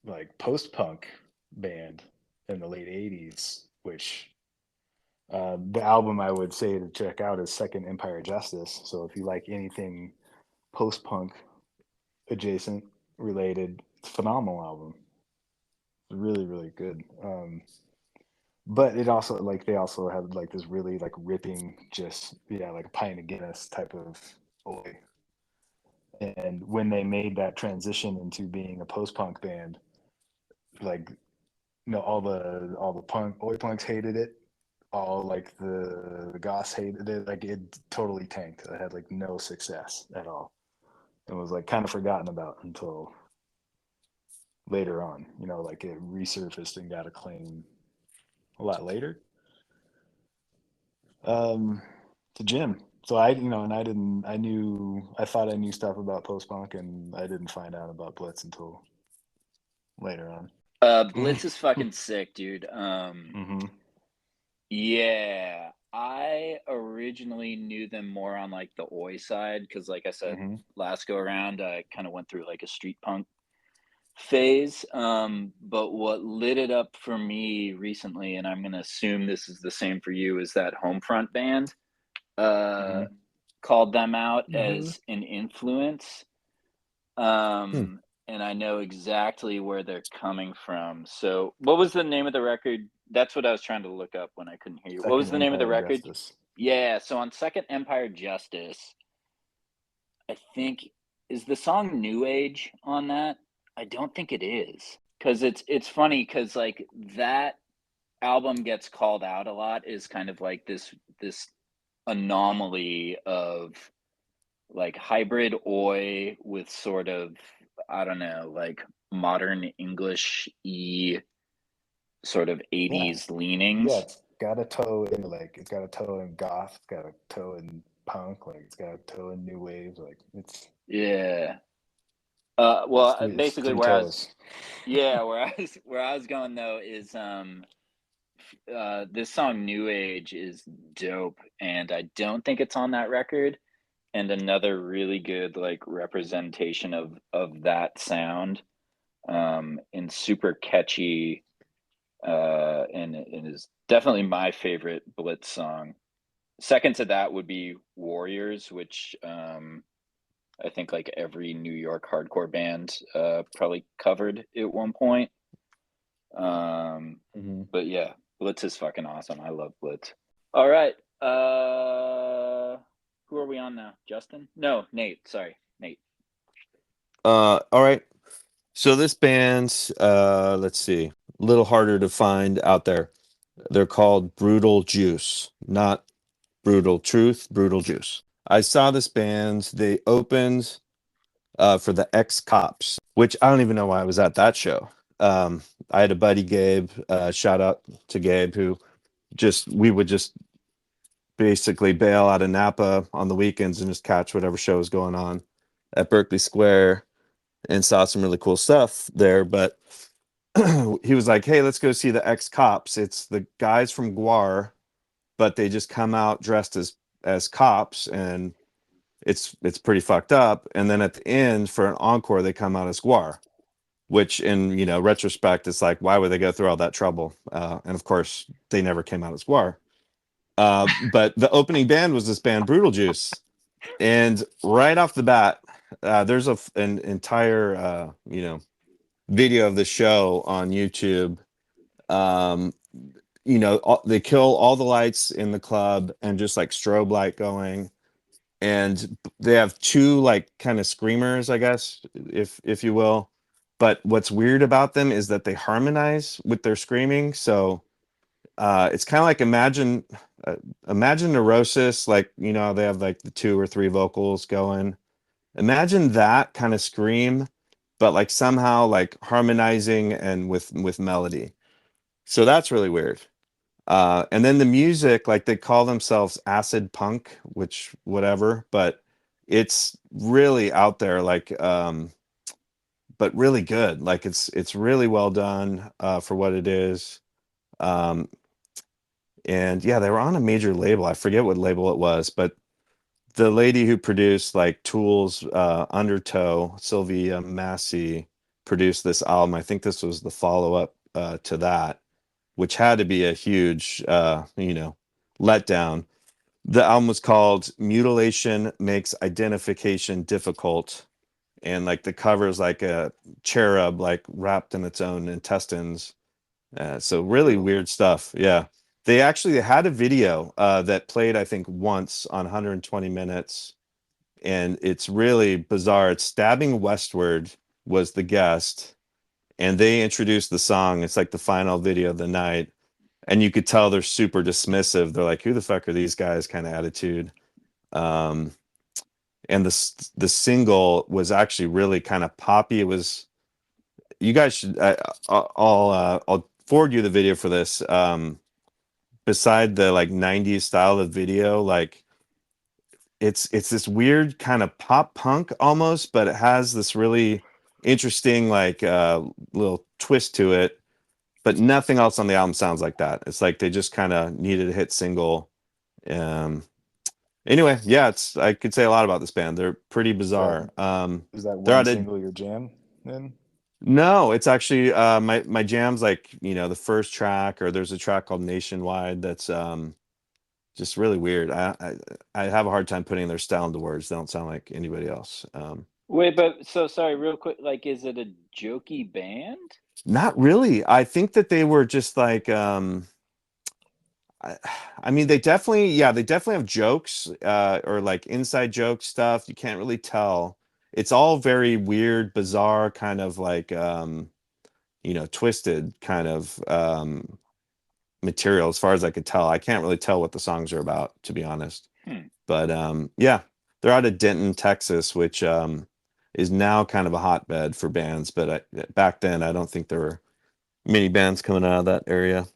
Speaker 4: like post punk band in the late '80s, which the album I would say to check out is Second Empire Justice. So if you like anything post punk adjacent related, it's a phenomenal album. It's really, really good. But it also like they also had like this really like ripping, just like a pint of Guinness type of oi. And when they made that transition into being a post punk band, like all the punk oi punks hated it, all like the goths hated it, like it totally tanked. It had like no success at all. It was like kind of forgotten about until later on, like it resurfaced and got acclaim a lot later. To Jim. So and I thought I knew stuff about post punk, and I didn't find out about Blitz until later on.
Speaker 1: Blitz is fucking sick, dude.
Speaker 4: Mm-hmm.
Speaker 1: Yeah, I originally knew them more on like the oi side because, like I said, last go around, I kind of went through like a street punk phase. But what lit it up for me recently, and I'm gonna assume this is the same for you, is that Homefront band called them out as an influence. And I know exactly where they're coming from. So, what was the name of the record? That's what I was trying to look up when I couldn't hear you. What was the name of the record?
Speaker 4: Justice.
Speaker 1: Yeah, so on Second Empire Justice, I think is the song New Age on that? I don't think it is. Cuz it's funny cuz like that album gets called out a lot is kind of like this anomaly of like hybrid oi with sort of, I don't know, like modern English sort of 80s leanings.
Speaker 4: Yeah, it's got a toe in it's got a toe in goth, it's got a toe in punk, like it's got a toe in new wave, like it's
Speaker 1: well,
Speaker 4: it's
Speaker 1: basically
Speaker 4: three
Speaker 1: where
Speaker 4: toes.
Speaker 1: where I was going though is this song New Age is dope, and I don't think it's on that record. And another really good like representation of that sound, and super catchy, and it is definitely my favorite Blitz song. Second to that would be Warriors, which I think like every New York hardcore band probably covered at one point. But yeah, Blitz is fucking awesome. I love Blitz. All right. Who are we on now? Justin? No, Nate. Sorry, Nate.
Speaker 2: All right. So this band's let's see, a little harder to find out there. They're called Brutal Juice, not Brutal Truth, Brutal Juice. I saw this band. They opened for the Ex-Cops, which I don't even know why I was at that show. I had a buddy, Gabe, shout out to Gabe, who we would just basically bail out of Napa on the weekends and just catch whatever show was going on at Berkeley Square, and saw some really cool stuff there. But he was like, hey, let's go see the Ex-Cops. It's the guys from Guar, but they just come out dressed as cops, and it's pretty fucked up. And then at the end for an encore, they come out as Guar, which in retrospect, it's like, why would they go through all that trouble? And of course, they never came out as Guar. But the opening band was this band Brutal Juice, and right off the bat, there's an entire video of the show on YouTube. They kill all the lights in the club and just like strobe light going, and they have two like kind of screamers, I guess, if you will. But what's weird about them is that they harmonize with their screaming. So it's kind of like imagine Neurosis, like they have like the 2 or 3 vocals going. Imagine that kind of scream, but like somehow like harmonizing and with melody. So that's really weird. And then the music, like they call themselves acid punk, which whatever, but it's really out there, like but really good. Like it's really well done for what it is. Um, and yeah, they were on a major label. I forget what label it was, but the lady who produced like Tool's Undertow, Sylvia Massey, produced this album. I think this was the follow-up to that, which had to be a huge letdown. The album was called Mutilation Makes Identification Difficult. And like the cover is like a cherub like wrapped in its own intestines. So really weird stuff. Yeah. They actually had a video that played, I think, once on 120 minutes. And it's really bizarre. It's Stabbing Westward was the guest. And they introduced the song. It's like the final video of the night. And you could tell they're super dismissive. They're like, who the fuck are these guys kind of attitude. And the single was actually really kind of poppy. It was, you guys should, I'll forward you the video for this. Beside the like 90s style of video, like it's this weird kind of pop punk almost, but it has this really interesting like little twist to it. But nothing else on the album sounds like that. It's like they just kind of needed a hit single. Anyway, yeah, I could say a lot about this band. They're pretty bizarre.
Speaker 4: Is that
Speaker 2: they're
Speaker 4: one single your jam then?
Speaker 2: No, it's actually my jam's like, the first track, or there's a track called Nationwide that's just really weird. I have a hard time putting their style into words. They don't sound like anybody else.
Speaker 1: Wait, but so sorry, real quick. Like, is it a jokey band?
Speaker 2: Not really. I think that they were just like I mean, they definitely have jokes or like inside joke stuff. You can't really tell. It's all very weird, bizarre, kind of like twisted kind of material as far as I could tell. I can't really tell what the songs are about, to be honest. But yeah, they're out of Denton, Texas, which is now kind of a hotbed for bands. But back then, I don't think there were many bands coming out of that area.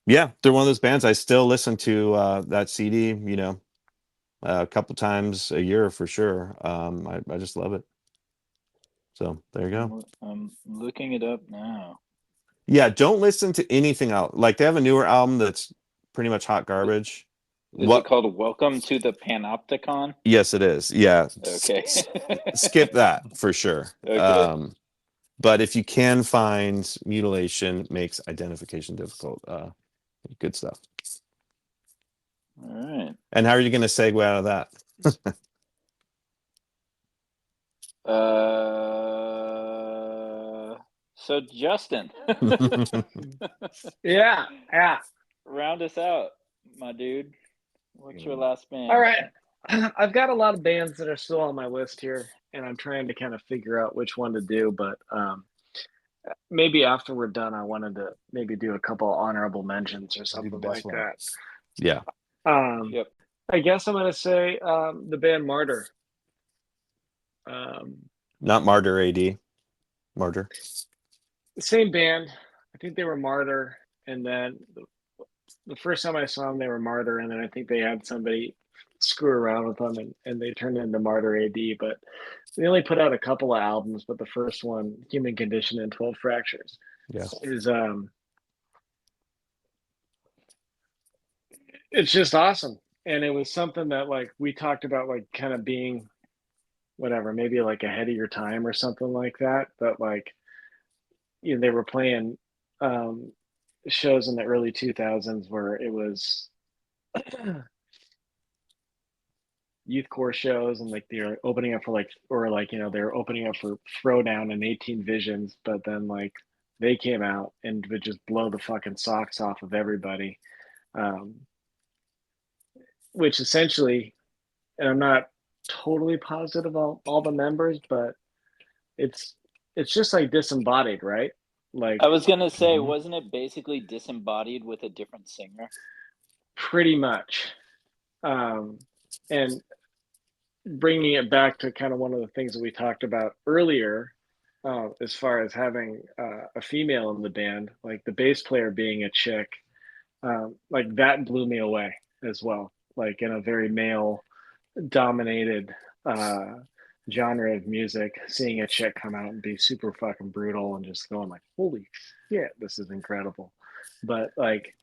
Speaker 2: Yeah, they're one of those bands I still listen to that CD, a couple times a year for sure. I just love it. So there you go.
Speaker 1: I'm looking it up now.
Speaker 2: Yeah, don't listen to anything else. Like they have a newer album that's pretty much hot garbage.
Speaker 1: Is it called Welcome to the Panopticon?
Speaker 2: Yes, it is. Yeah.
Speaker 1: Okay.
Speaker 2: Skip that for sure.
Speaker 1: Okay.
Speaker 2: But if you can find Mutilation Makes Identification Difficult, good stuff.
Speaker 1: All right.
Speaker 2: And how are you going to segue out of that?
Speaker 1: So Justin.
Speaker 3: Yeah.
Speaker 1: Round us out, my dude. What's your last band?
Speaker 3: All right. I've got a lot of bands that are still on my list here, and I'm trying to kind of figure out which one to do, but maybe after we're done, I wanted to maybe do a couple honorable mentions or something like that.
Speaker 2: Yeah.
Speaker 1: Yep.
Speaker 3: I guess I'm going to say the band Martyr.
Speaker 2: Not Martyr AD. Martyr.
Speaker 3: Same band. I think they were Martyr, and then the first time I saw them, they were Martyr, and then I think they had somebody screw around with them, and they turned into Martyr AD. But they only put out a couple of albums, but the first one, Human Condition and 12 Fractures, is it's just awesome. And it was something that like we talked about, like kind of being whatever, maybe like ahead of your time or something like that. But like, they were playing shows in the early 2000s where it was youth core shows, and like they're opening up for they're opening up for Throwdown and 18 Visions, but then like they came out and would just blow the fucking socks off of everybody. Which essentially, and I'm not totally positive all the members, but it's just like Disembodied, right? Like
Speaker 1: I was gonna say, wasn't it basically Disembodied with a different singer?
Speaker 3: Pretty much. And bringing it back to kind of one of the things that we talked about earlier, as far as having a female in the band, like the bass player being a chick, like that blew me away as well. like in a very male dominated genre of music, seeing a chick come out and be super fucking brutal and just going like, holy shit, this is incredible. But like,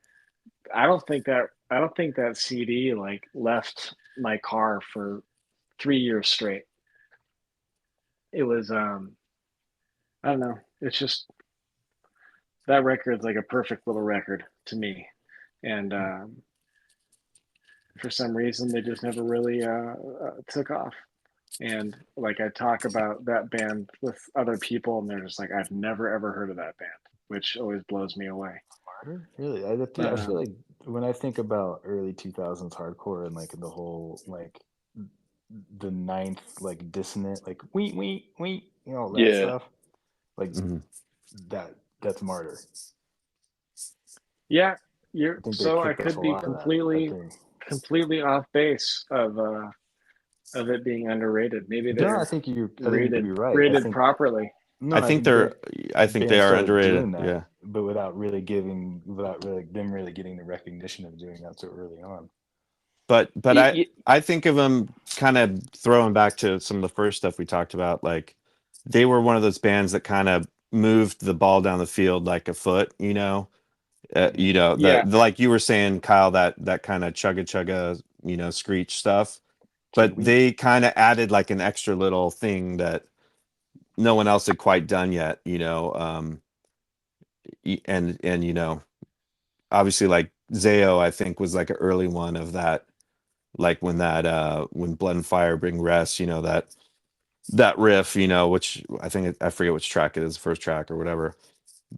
Speaker 3: I don't think that CD like left my car for 3 years straight. It was I don't know. It's just that record's like a perfect little record to me, and for some reason they just never really took off. And like I talk about that band with other people, and they're just like, I've never ever heard of that band, which always blows me away.
Speaker 4: Martyr? Really? I feel like when I think about early 2000s hardcore and like the whole like the ninth like dissonant like we you know that
Speaker 1: Yeah.
Speaker 4: stuff like that's Martyr.
Speaker 3: Yeah,
Speaker 4: I think they
Speaker 3: so I
Speaker 4: kicked off
Speaker 3: could
Speaker 4: a
Speaker 3: be
Speaker 4: lot of that.
Speaker 3: completely off base of it being underrated. Maybe
Speaker 4: No,
Speaker 3: they're
Speaker 4: I think you're right.
Speaker 3: rated properly.
Speaker 4: No,
Speaker 2: I think they are underrated.
Speaker 4: that,
Speaker 2: Yeah.
Speaker 4: but without really them really getting the recognition of doing that so early on.
Speaker 2: But I think of them kind of throwing back to some of the first stuff we talked about. Like they were one of those bands that kind of moved the ball down the field like a foot, you know. The like you were saying, Kyle, that kind of chugga, screech stuff. But they kind of added like an extra little thing that no one else had quite done yet, and obviously like Zayo, I think was like an early one of that, like when Blood and Fire Bring Rest, that riff, which I forget which track it is, the first track or whatever.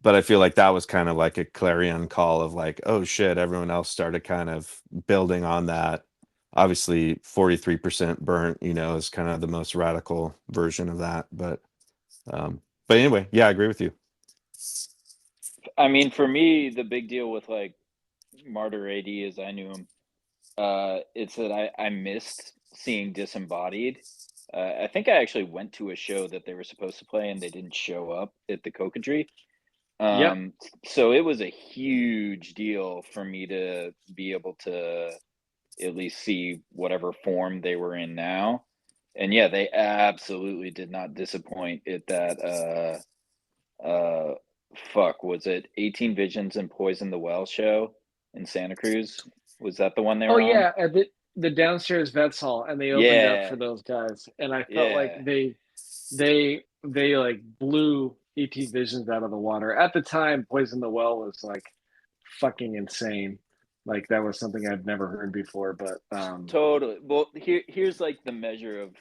Speaker 2: But I feel like that was kind of like a clarion call of like, oh shit, everyone else started kind of building on that. Obviously 43% burnt, is kind of the most radical version of that. But anyway, yeah, I agree with you.
Speaker 1: I mean, for me, the big deal with like Martyr AD as I knew him, it's that I missed seeing Disembodied. I think I actually went to a show that they were supposed to play and they didn't show up at the Cocodrie. So it was a huge deal for me to be able to at least see whatever form they were in now. And yeah, they absolutely did not disappoint at that was it 18 Visions and Poison the Well show in Santa Cruz? Was that the one they were on?
Speaker 3: Yeah, at the downstairs vets hall, and they opened up for those guys, and I felt like they like blew ET Visions out of the water. At the time, Poison the Well was like fucking insane. Like that was something I'd never heard before. But
Speaker 1: totally. Well, here's like the measure of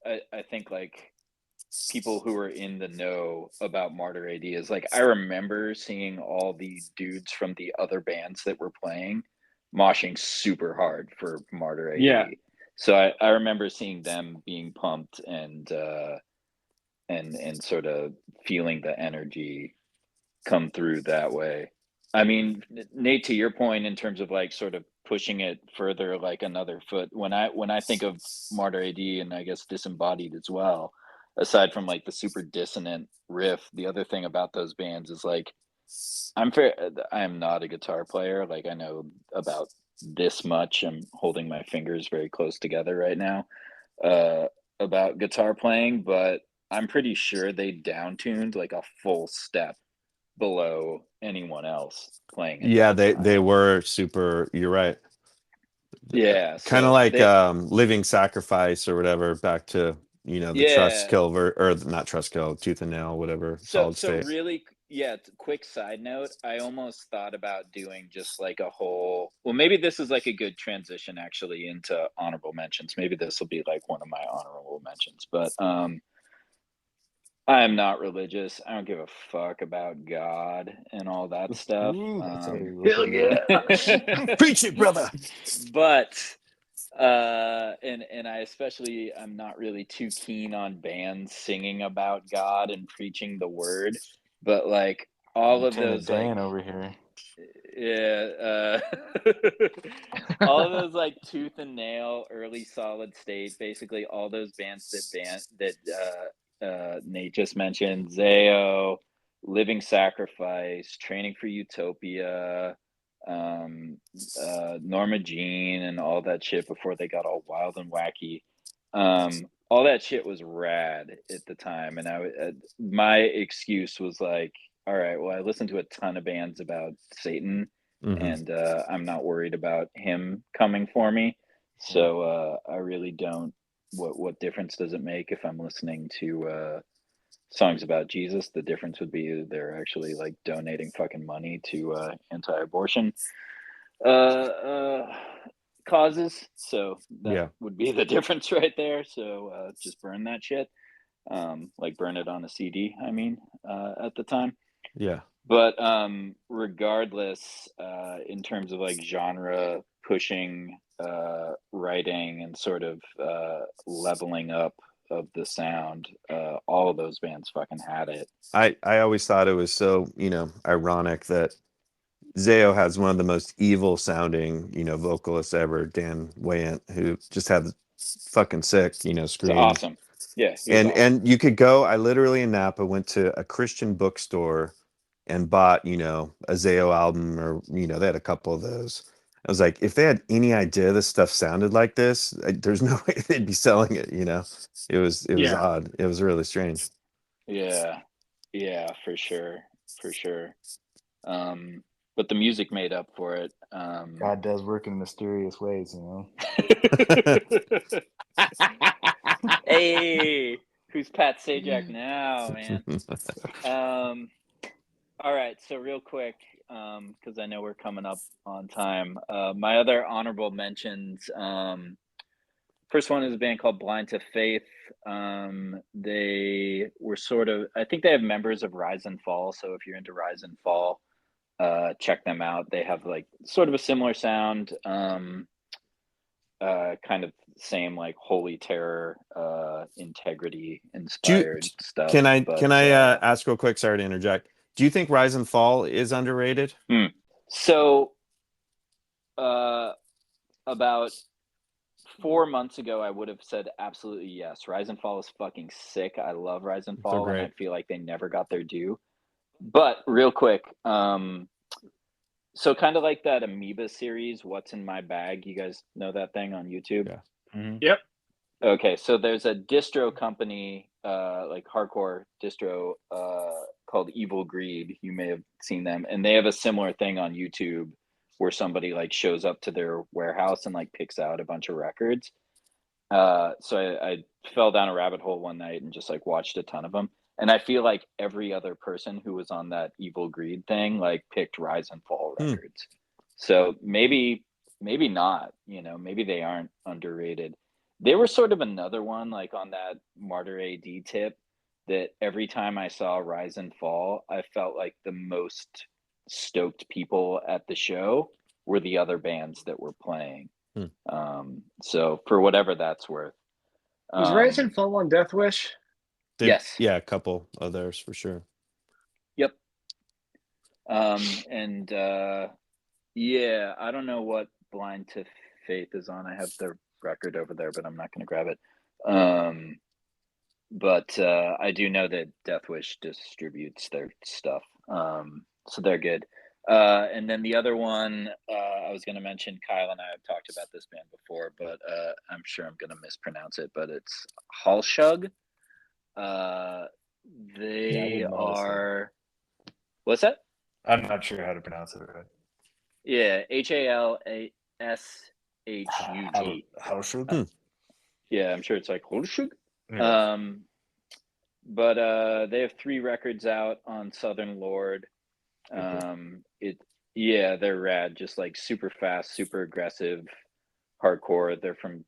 Speaker 1: I think like people who are in the know about Martyr AD is like I remember seeing all these dudes from the other bands that were playing moshing super hard for Martyr AD.
Speaker 3: Yeah.
Speaker 1: So I remember seeing them being pumped and sort of feeling the energy come through that way. I mean, Nate, to your point in terms of like sort of pushing it further like another foot, when I think of Martyr AD and I guess Disembodied as well, aside from like the super dissonant riff, the other thing about those bands is like I'm not a guitar player. Like I know about this much. I'm holding my fingers very close together right now about guitar playing, but I'm pretty sure they downtuned like a full step below anyone else playing it.
Speaker 2: Yeah, they were super. You're right.
Speaker 1: Yeah,
Speaker 2: kind of like Living Sacrifice or whatever. Back to the Trust Kill or not Trust Kill, Tooth and Nail, whatever.
Speaker 1: So really, quick side note. I almost thought about doing just like a whole. Well, maybe this is like a good transition actually into honorable mentions. Maybe this will be like one of my honorable mentions, but I am not religious. I don't give a fuck about God and all that stuff.
Speaker 3: Hell yeah.
Speaker 2: Preach it, brother.
Speaker 1: But and I especially I'm not really too keen on bands singing about God and preaching the word. But like all of those
Speaker 4: Dan over here.
Speaker 1: Yeah, all of those like Tooth and Nail, Early Solid State, basically all those bands that Nate just mentioned, Zayo, Living Sacrifice, Training for Utopia, Norma Jean and all that shit before they got all wild and wacky. All that shit was rad at the time, and my excuse was like, all right, well, I listened to a ton of bands about Satan, and I'm not worried about him coming for me. So I really don't. What difference does it make if I'm listening to songs about Jesus? The difference would be they're actually like donating fucking money to anti-abortion causes. So that would be the difference right there. So just burn that shit. Like burn it on a CD, I mean, at the time.
Speaker 2: Yeah.
Speaker 1: But regardless, in terms of like genre pushing writing and sort of leveling up of the sound, all of those bands fucking had it.
Speaker 2: I always thought it was so, ironic that Zao has one of the most evil sounding, vocalists ever, Dan Wayant, who just had fucking sick, screams.
Speaker 1: It's awesome. Yeah.
Speaker 2: And you could go, I literally in Napa went to a Christian bookstore and bought, a Zao album, or, they had a couple of those. I was like, if they had any idea this stuff sounded like this, there's no way they'd be selling it, It was odd. It was really strange.
Speaker 1: Yeah, for sure. But the music made up for it.
Speaker 4: God does work in mysterious ways,
Speaker 1: Hey, who's Pat Sajak now, man? All right, so real quick, because I know we're coming up on time. My other honorable mentions. First one is a band called Blind to Faith. They were sort of, I think they have members of Rise and Fall. So if you're into Rise and Fall, check them out. They have like sort of a similar sound, kind of same like Holy Terror, Integrity inspired stuff.
Speaker 2: Can I ask real quick? Sorry to interject. Do you think Rise and Fall is underrated?
Speaker 1: So, about 4 months ago, I would have said absolutely yes. Rise and Fall is fucking sick. I love Rise and Fall, and I feel like they never got their due. But real quick, so kind of like that Amoeba series, What's in My Bag? You guys know that thing on YouTube?
Speaker 2: Yeah.
Speaker 3: Mm-hmm. Yep.
Speaker 1: Okay, so there's a distro company, like hardcore distro, called Evil Greed. You may have seen them, and they have a similar thing on YouTube where somebody like shows up to their warehouse and like picks out a bunch of records. So I fell down a rabbit hole one night and just like watched a ton of them. And I feel like every other person who was on that Evil Greed thing like picked Rise and Fall records. So maybe not, maybe they aren't underrated. They were sort of another one like on that Martyr AD tip that every time I saw Rise and Fall, I felt like the most stoked people at the show were the other bands that were playing. So for whatever that's worth.
Speaker 3: Was Rise and Fall on Death Wish?
Speaker 1: Yes.
Speaker 2: Yeah, a couple others for sure.
Speaker 1: Yep. And yeah, I don't know what Blind to Faith is on. I have the record over there, but I'm not going to grab it. But I do know that Death Wish distributes their stuff. So they're good. And then the other one I was going to mention, Kyle and I have talked about this band before, but I'm sure I'm going to mispronounce it, but it's Halshug. They are... What's that?
Speaker 4: I'm not sure how to pronounce it right.
Speaker 1: Yeah, Halshug.
Speaker 4: Halshug?
Speaker 1: Yeah, I'm sure it's like Halshug.
Speaker 4: Yeah.
Speaker 1: But they have 3 records out on Southern Lord. They're rad, just like super fast, super aggressive, hardcore. They're from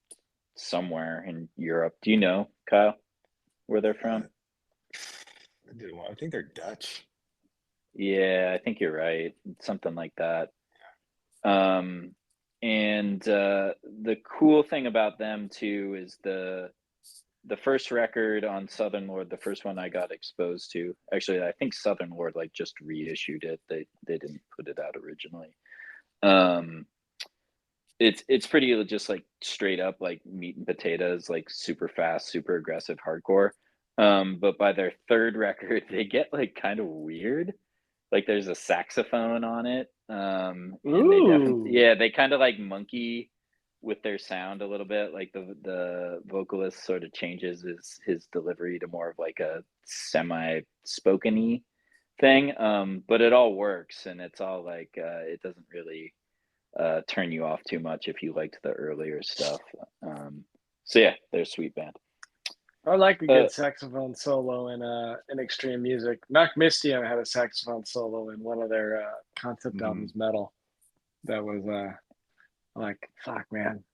Speaker 1: somewhere in Europe. Do you know, Kyle, where they're from?
Speaker 4: I think they're Dutch.
Speaker 1: Yeah, I think you're right. Something like that. And the cool thing about them too is the first record on Southern Lord, the first one I got exposed to. Actually, I think Southern Lord like just reissued it. They didn't put it out originally. It's pretty just like straight up like meat and potatoes, like super fast, super aggressive hardcore. But by their third record, they get like kind of weird. Like there's a saxophone on it, And they
Speaker 3: Ooh.
Speaker 1: they kind of like monkey with their sound a little bit. Like the vocalist sort of changes his delivery to more of like a semi-spoken-y thing. But it all works, and it's all like it doesn't really turn you off too much if you liked the earlier stuff. So yeah, they're a sweet band.
Speaker 3: I like a good saxophone solo in extreme music. Knock Mistio had a saxophone solo in one of their concept albums, Metal. That was like, fuck, man.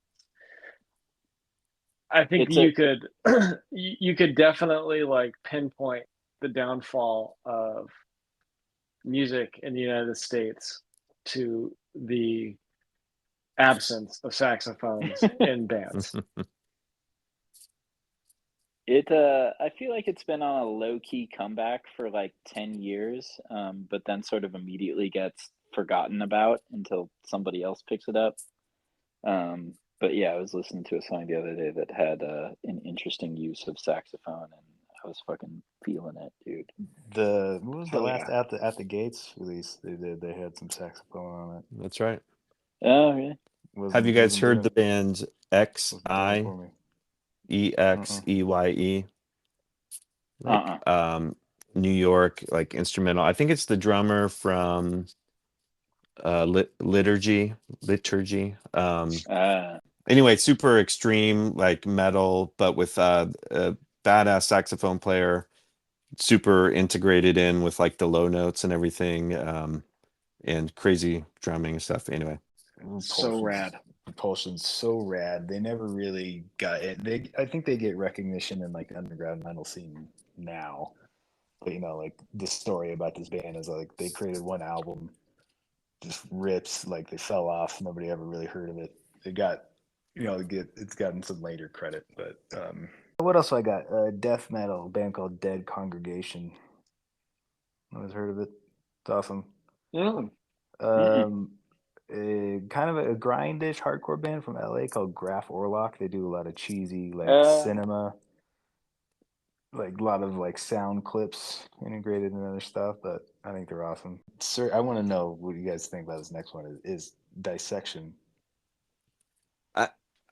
Speaker 3: I think you could you could definitely like pinpoint the downfall of music in the United States to the absence of saxophones in bands.
Speaker 1: I feel like it's been on a low-key comeback for like 10 years, but then sort of immediately gets forgotten about until somebody else picks it up. But yeah, I was listening to a song the other day that had an interesting use of saxophone, and I was fucking feeling it, dude.
Speaker 4: What was the last At the Gates release they did? They had some saxophone on it.
Speaker 2: That's right.
Speaker 1: Oh, yeah.
Speaker 2: Have you guys heard the band XIEXEYE? Like, New York, like instrumental. I think it's the drummer from Liturgy. Anyway, super extreme, like metal, but with a badass saxophone player, super integrated in with like the low notes and everything, and crazy drumming and stuff. Anyway,
Speaker 3: So rad.
Speaker 4: Repulsion's so rad. They never really got it. I think they get recognition in like the underground metal scene now. But like the story about this band is like they created one album, just rips, like they fell off. Nobody ever really heard of it. It got, it's gotten some later credit. But what else I got? Death metal, a band called Dead Congregation. Always heard of it. It's awesome.
Speaker 3: Mm.
Speaker 4: Kind of a grindish hardcore band from LA called Graf Orlock. They do a lot of cheesy cinema, like a lot of like sound clips integrated in other stuff, but I think they're awesome. Sir, I want to know what you guys think about this next one. Is Dissection.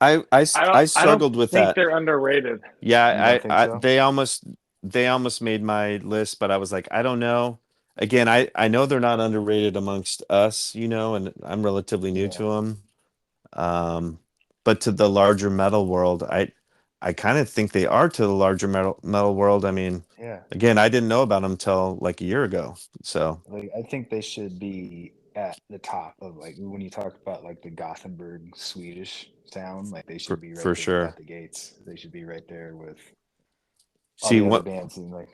Speaker 2: I struggled with that.
Speaker 3: I think they're underrated.
Speaker 2: Yeah, they almost made my list, but I was like, I don't know. Again, I know they're not underrated amongst us, and I'm relatively new to them. But to the larger metal world, I kind of think they are to the larger metal world. I mean, again, I didn't know about them until like a year ago. So
Speaker 4: like, I think they should be at the top of like when you talk about like the Gothenburg Swedish sound, like they should be right there at the gates. They should be right there with all the other bands and like.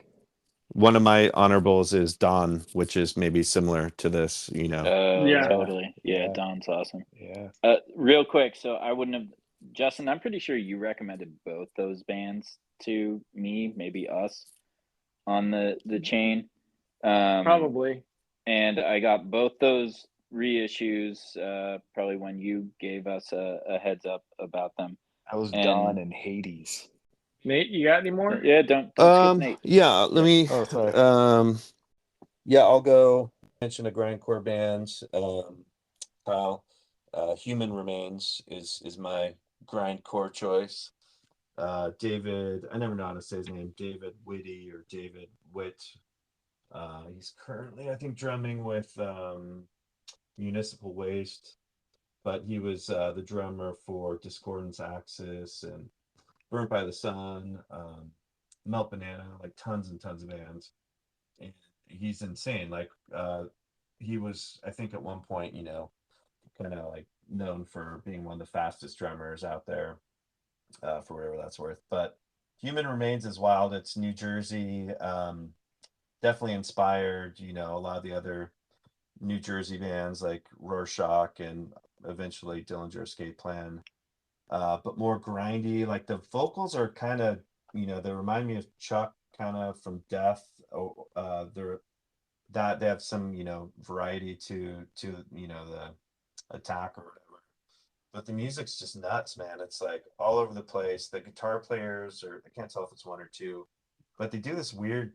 Speaker 2: One of my honorables is Dawn, which is maybe similar to this,
Speaker 1: Totally. Yeah, Dawn's awesome.
Speaker 4: Yeah.
Speaker 1: Real quick, so I wouldn't have, Justin, I'm pretty sure you recommended both those bands to me, maybe us, on the chain.
Speaker 3: Probably.
Speaker 1: And I got both those reissues probably when you gave us a heads up about them.
Speaker 4: I was Dawn and Hades.
Speaker 3: Nate, you got any more?
Speaker 1: Yeah, don't skip Nate.
Speaker 2: Yeah, let me.
Speaker 4: Oh, sorry.
Speaker 2: Yeah, I'll go mention a grindcore band. Kyle, Human Remains is my grindcore choice. David, I never know how to say his name. David Whitty or David Witt. He's currently, I think, drumming with Municipal Waste, but he was the drummer for Discordance Axis and Burnt by the Sun, Melt Banana, like tons and tons of bands. And he's insane. Like he was, I think, at one point, kind of like known for being one of the fastest drummers out there, for whatever that's worth. But Human Remains is wild. It's New Jersey, definitely inspired, a lot of the other New Jersey bands like Rorschach and eventually Dillinger Escape Plan. But more grindy. Like the vocals are kind of, they remind me of Chuck kind of from Death. They're that they have some, variety to the attack or whatever. But the music's just nuts, man. It's like all over the place. The guitar players, or I can't tell if it's one or two, but they do this weird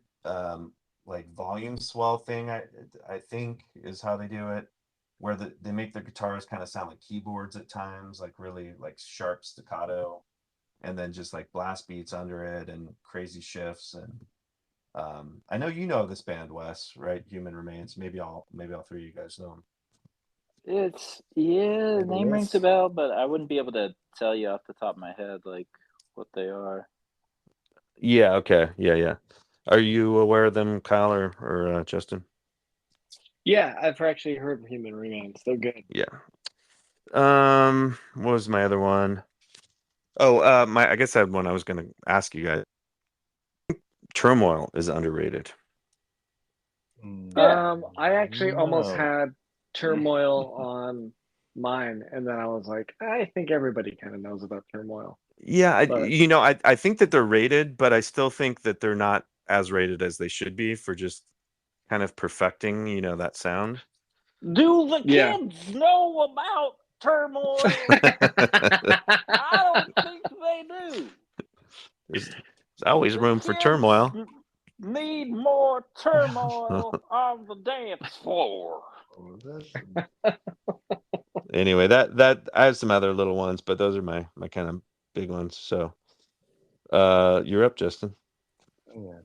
Speaker 2: like volume swell thing. I think is how they do it. where they make their guitars kind of sound like keyboards at times, like really like sharp staccato, and then just like blast beats under it and crazy shifts. And I know you know this band, Wes, right? Human Remains. Maybe all three of you guys know them.
Speaker 1: The name rings a bell, but I wouldn't be able to tell you off the top of my head like what they are.
Speaker 2: Yeah. Okay. Yeah. Are you aware of them, Kyle or Justin?
Speaker 3: Yeah, I've actually heard of Human Remains. They're good.
Speaker 2: Yeah. What was my other one? Oh, I guess I had one I was gonna ask you guys. Turmoil is underrated.
Speaker 3: I actually almost
Speaker 4: No.
Speaker 3: had Turmoil on mine, and then I was like, I think everybody kind of knows about Turmoil.
Speaker 2: Yeah,
Speaker 3: But-
Speaker 2: I think that they're rated, but I still think that they're not as rated as they should be for just kind of perfecting, that sound.
Speaker 1: Do the
Speaker 3: Yeah.
Speaker 1: kids know about Turmoil? I don't think they do.
Speaker 2: There's always
Speaker 1: The
Speaker 2: room for
Speaker 1: kids
Speaker 2: Turmoil.
Speaker 1: Need more turmoil on the dance floor.
Speaker 2: Anyway, that I have some other little ones, but those are my kind of big ones. So, you're up, Justin.
Speaker 4: Yeah.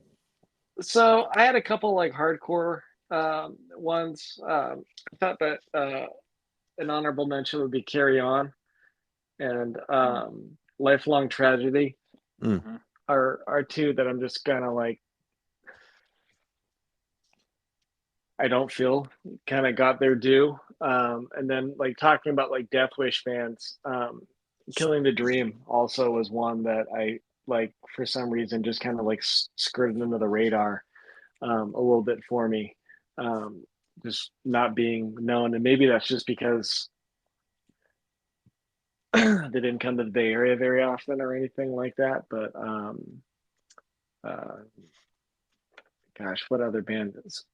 Speaker 3: So I had a couple like hardcore ones. I thought that an honorable mention would be Carry On and Lifelong Tragedy are two that I'm just kind of like, I don't feel kind of got their due. And then like talking about like Death Wish fans, Killing the Dream also was one that I like for some reason just kind of like skirted under the radar a little bit for me, just not being known. And maybe that's just because they didn't come to the Bay Area very often or anything like that. But gosh, what other band is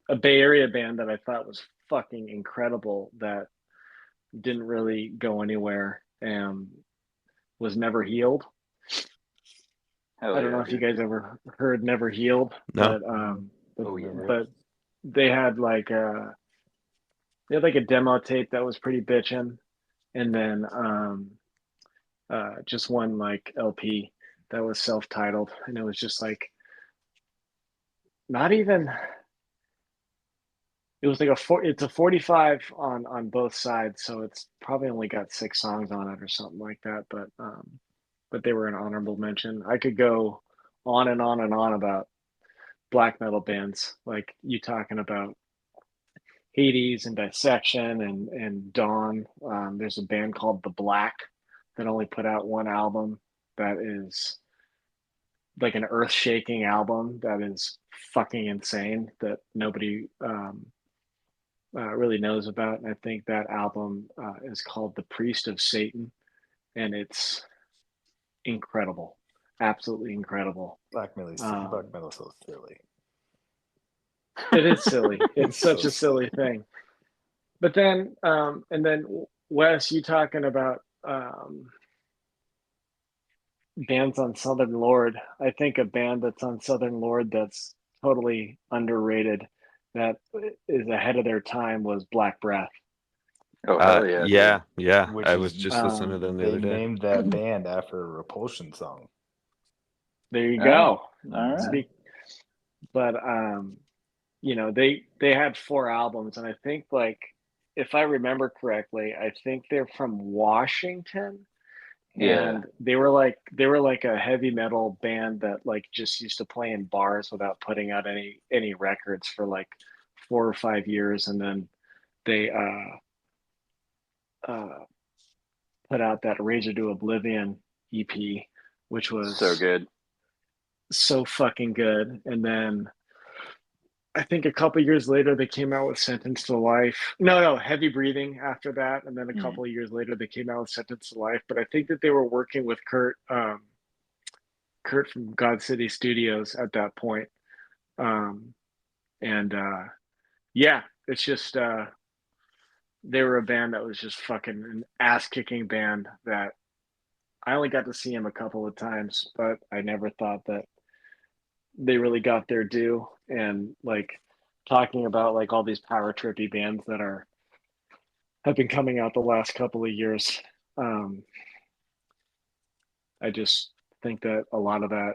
Speaker 3: a Bay Area band that I thought was fucking incredible that didn't really go anywhere and was Never Healed. I don't know if you guys ever heard Never Healed,
Speaker 2: No.
Speaker 3: but they had like a demo tape that was pretty bitchin', and then just one like LP that was self-titled, and it was just like not even. It was like it's a 45 on both sides, so it's probably only got 6 songs on it or something like that. But they were an honorable mention. I could go on and on and on about black metal bands, like you talking about Hades and Dissection and Dawn. There's a band called The Black that only put out one album that is like an earth-shaking album that is fucking insane that nobody really knows about. And I think that album is called The Priest of Satan, and it's incredible, absolutely incredible.
Speaker 4: Black metal is so silly.
Speaker 3: It is silly. It's such a silly thing. But then, and then Wes, you talking about bands on Southern Lord. I think a band that's on Southern Lord that's totally underrated, that is ahead of their time, was Black Breath.
Speaker 1: Oh, hell yeah.
Speaker 2: Yeah.
Speaker 4: Which
Speaker 2: I was just listening to them the other day.
Speaker 4: They named that band after a Repulsion song.
Speaker 3: There you go.
Speaker 1: All right.
Speaker 3: But they had 4 albums, and I think, like, if I remember correctly, I think they're from Washington.
Speaker 1: Yeah.
Speaker 3: And they were like a heavy metal band that like just used to play in bars without putting out any records for like 4 or 5 years, and then they put out that Razor to Oblivion EP, which was
Speaker 1: so good,
Speaker 3: so fucking good. And then I think a couple years later they came out with Sentence to Life. No, Heavy Breathing after that, and then a couple of years later they came out with Sentence to Life. But I think that they were working with Kurt from God City Studios at that point. Yeah, it's just they were a band that was just fucking an ass-kicking band that I only got to see them a couple of times, but I never thought that they really got their due. And like talking about like all these power trippy bands that are have been coming out the last couple of years. I just think that a lot of that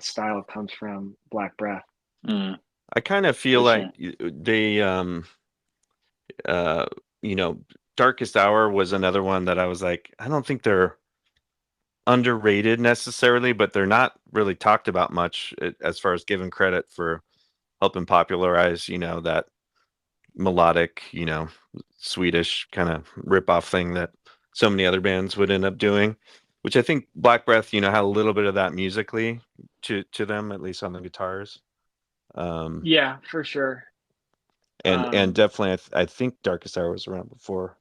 Speaker 3: style comes from Black Breath.
Speaker 1: Mm.
Speaker 2: I kind of feel
Speaker 1: For
Speaker 2: like they, you know, Darkest Hour was another one that I was like, I don't think they're underrated necessarily, but they're not really talked about much as far as giving credit for helping popularize, you know, that melodic, you know, Swedish kind of rip-off thing that so many other bands would end up doing, which I think Black Breath, you know, had a little bit of that musically to them, at least on the guitars.
Speaker 3: Yeah, for sure.
Speaker 2: And definitely, I think Darkest Hour was around before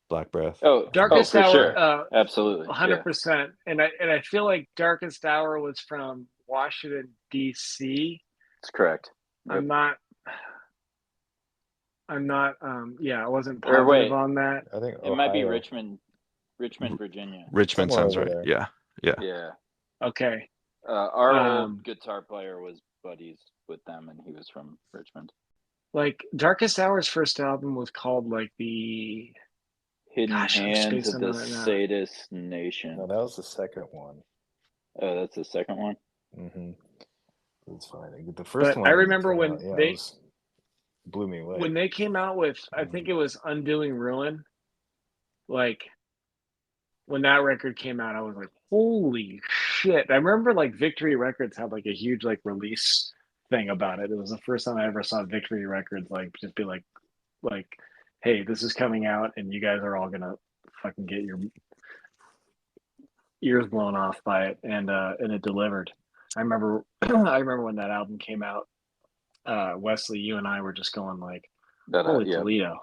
Speaker 2: Black Breath.
Speaker 3: Darkest
Speaker 1: for
Speaker 3: Hour,
Speaker 1: sure. Absolutely,
Speaker 3: 100%. And I feel like Darkest Hour was from Washington D.C.
Speaker 1: That's correct. Yep.
Speaker 3: I'm not. I wasn't positive on that.
Speaker 4: I think
Speaker 1: it might be
Speaker 4: Ohio.
Speaker 1: Richmond, Virginia.
Speaker 2: Richmond
Speaker 4: Somewhere
Speaker 2: sounds
Speaker 4: over
Speaker 2: right.
Speaker 4: there.
Speaker 2: Yeah.
Speaker 3: Okay.
Speaker 1: Our old guitar player was buddies with them, and he was from Richmond.
Speaker 3: Like Darkest Hour's first album was called like the
Speaker 1: Hidden
Speaker 3: I'm
Speaker 1: Hands of
Speaker 3: spacing
Speaker 1: the
Speaker 3: on it now.
Speaker 1: Sadist Nation.
Speaker 4: No, that was the second one.
Speaker 1: Oh, that's the second one.
Speaker 4: Mm-hmm. It's fine. The first
Speaker 3: But
Speaker 4: one.
Speaker 3: I remember
Speaker 4: came
Speaker 3: when
Speaker 4: out, yeah,
Speaker 3: they
Speaker 4: it was, blew me away.
Speaker 3: when they came out with, I think it was Undoing Ruin. Like when that record came out, I was like, holy shit. I remember like Victory Records had like a huge like release thing about it. It was the first time I ever saw Victory Records like just be like, hey, this is coming out and you guys are all gonna fucking get your ears blown off by it, and it delivered. I remember when that album came out, Wesley, you and I were just going like, holy Toledo,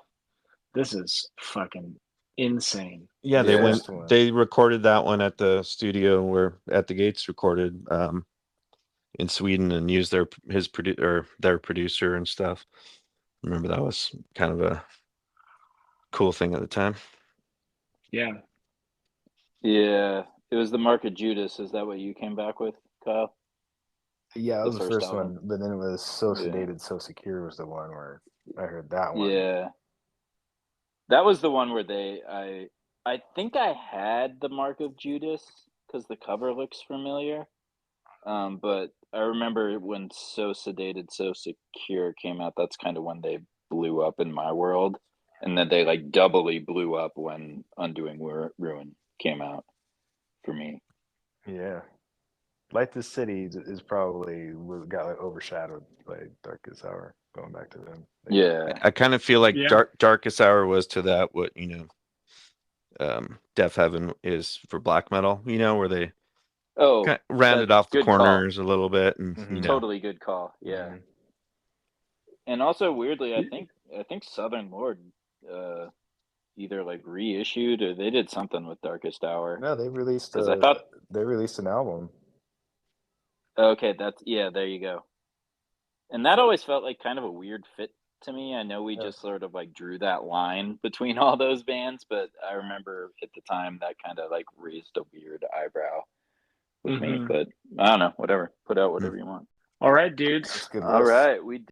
Speaker 3: this is fucking insane.
Speaker 2: Yeah, they recorded that one at the studio where At the Gates recorded in Sweden and used their producer and stuff. Remember that was kind of a cool thing at the time.
Speaker 3: Yeah.
Speaker 1: It was the Mark of Judas. Is that what you came back with, Kyle?
Speaker 4: Yeah, that was the first one, but then it was So Sedated, So Secure was the one where I heard that one.
Speaker 1: Yeah. That was the one where I think I had the Mark of Judas because the cover looks familiar. But I remember when So Sedated, So Secure came out, that's kind of when they blew up in my world. And then they like doubly blew up when Undoing Ruin came out for me.
Speaker 4: Yeah. Light the City is probably got like overshadowed by Darkest Hour, going back to them.
Speaker 1: Yeah.
Speaker 2: I kind of feel like Darkest Hour was to that what, you know, Death Heaven is for black metal, you know, where they kind of rounded off the corners a little bit. And you know.
Speaker 1: Totally good call. Yeah. Mm-hmm. And also weirdly, I think Southern Lord either like reissued or they did something with Darkest Hour.
Speaker 4: No, they released they released an album.
Speaker 1: Okay, there you go. And that always felt like kind of a weird fit to me. I know we just sort of like drew that line between all those bands, but I remember at the time that kind of like raised a weird eyebrow with me. But I don't know, whatever. Put out whatever you want.
Speaker 3: All right, dudes.
Speaker 1: All right, we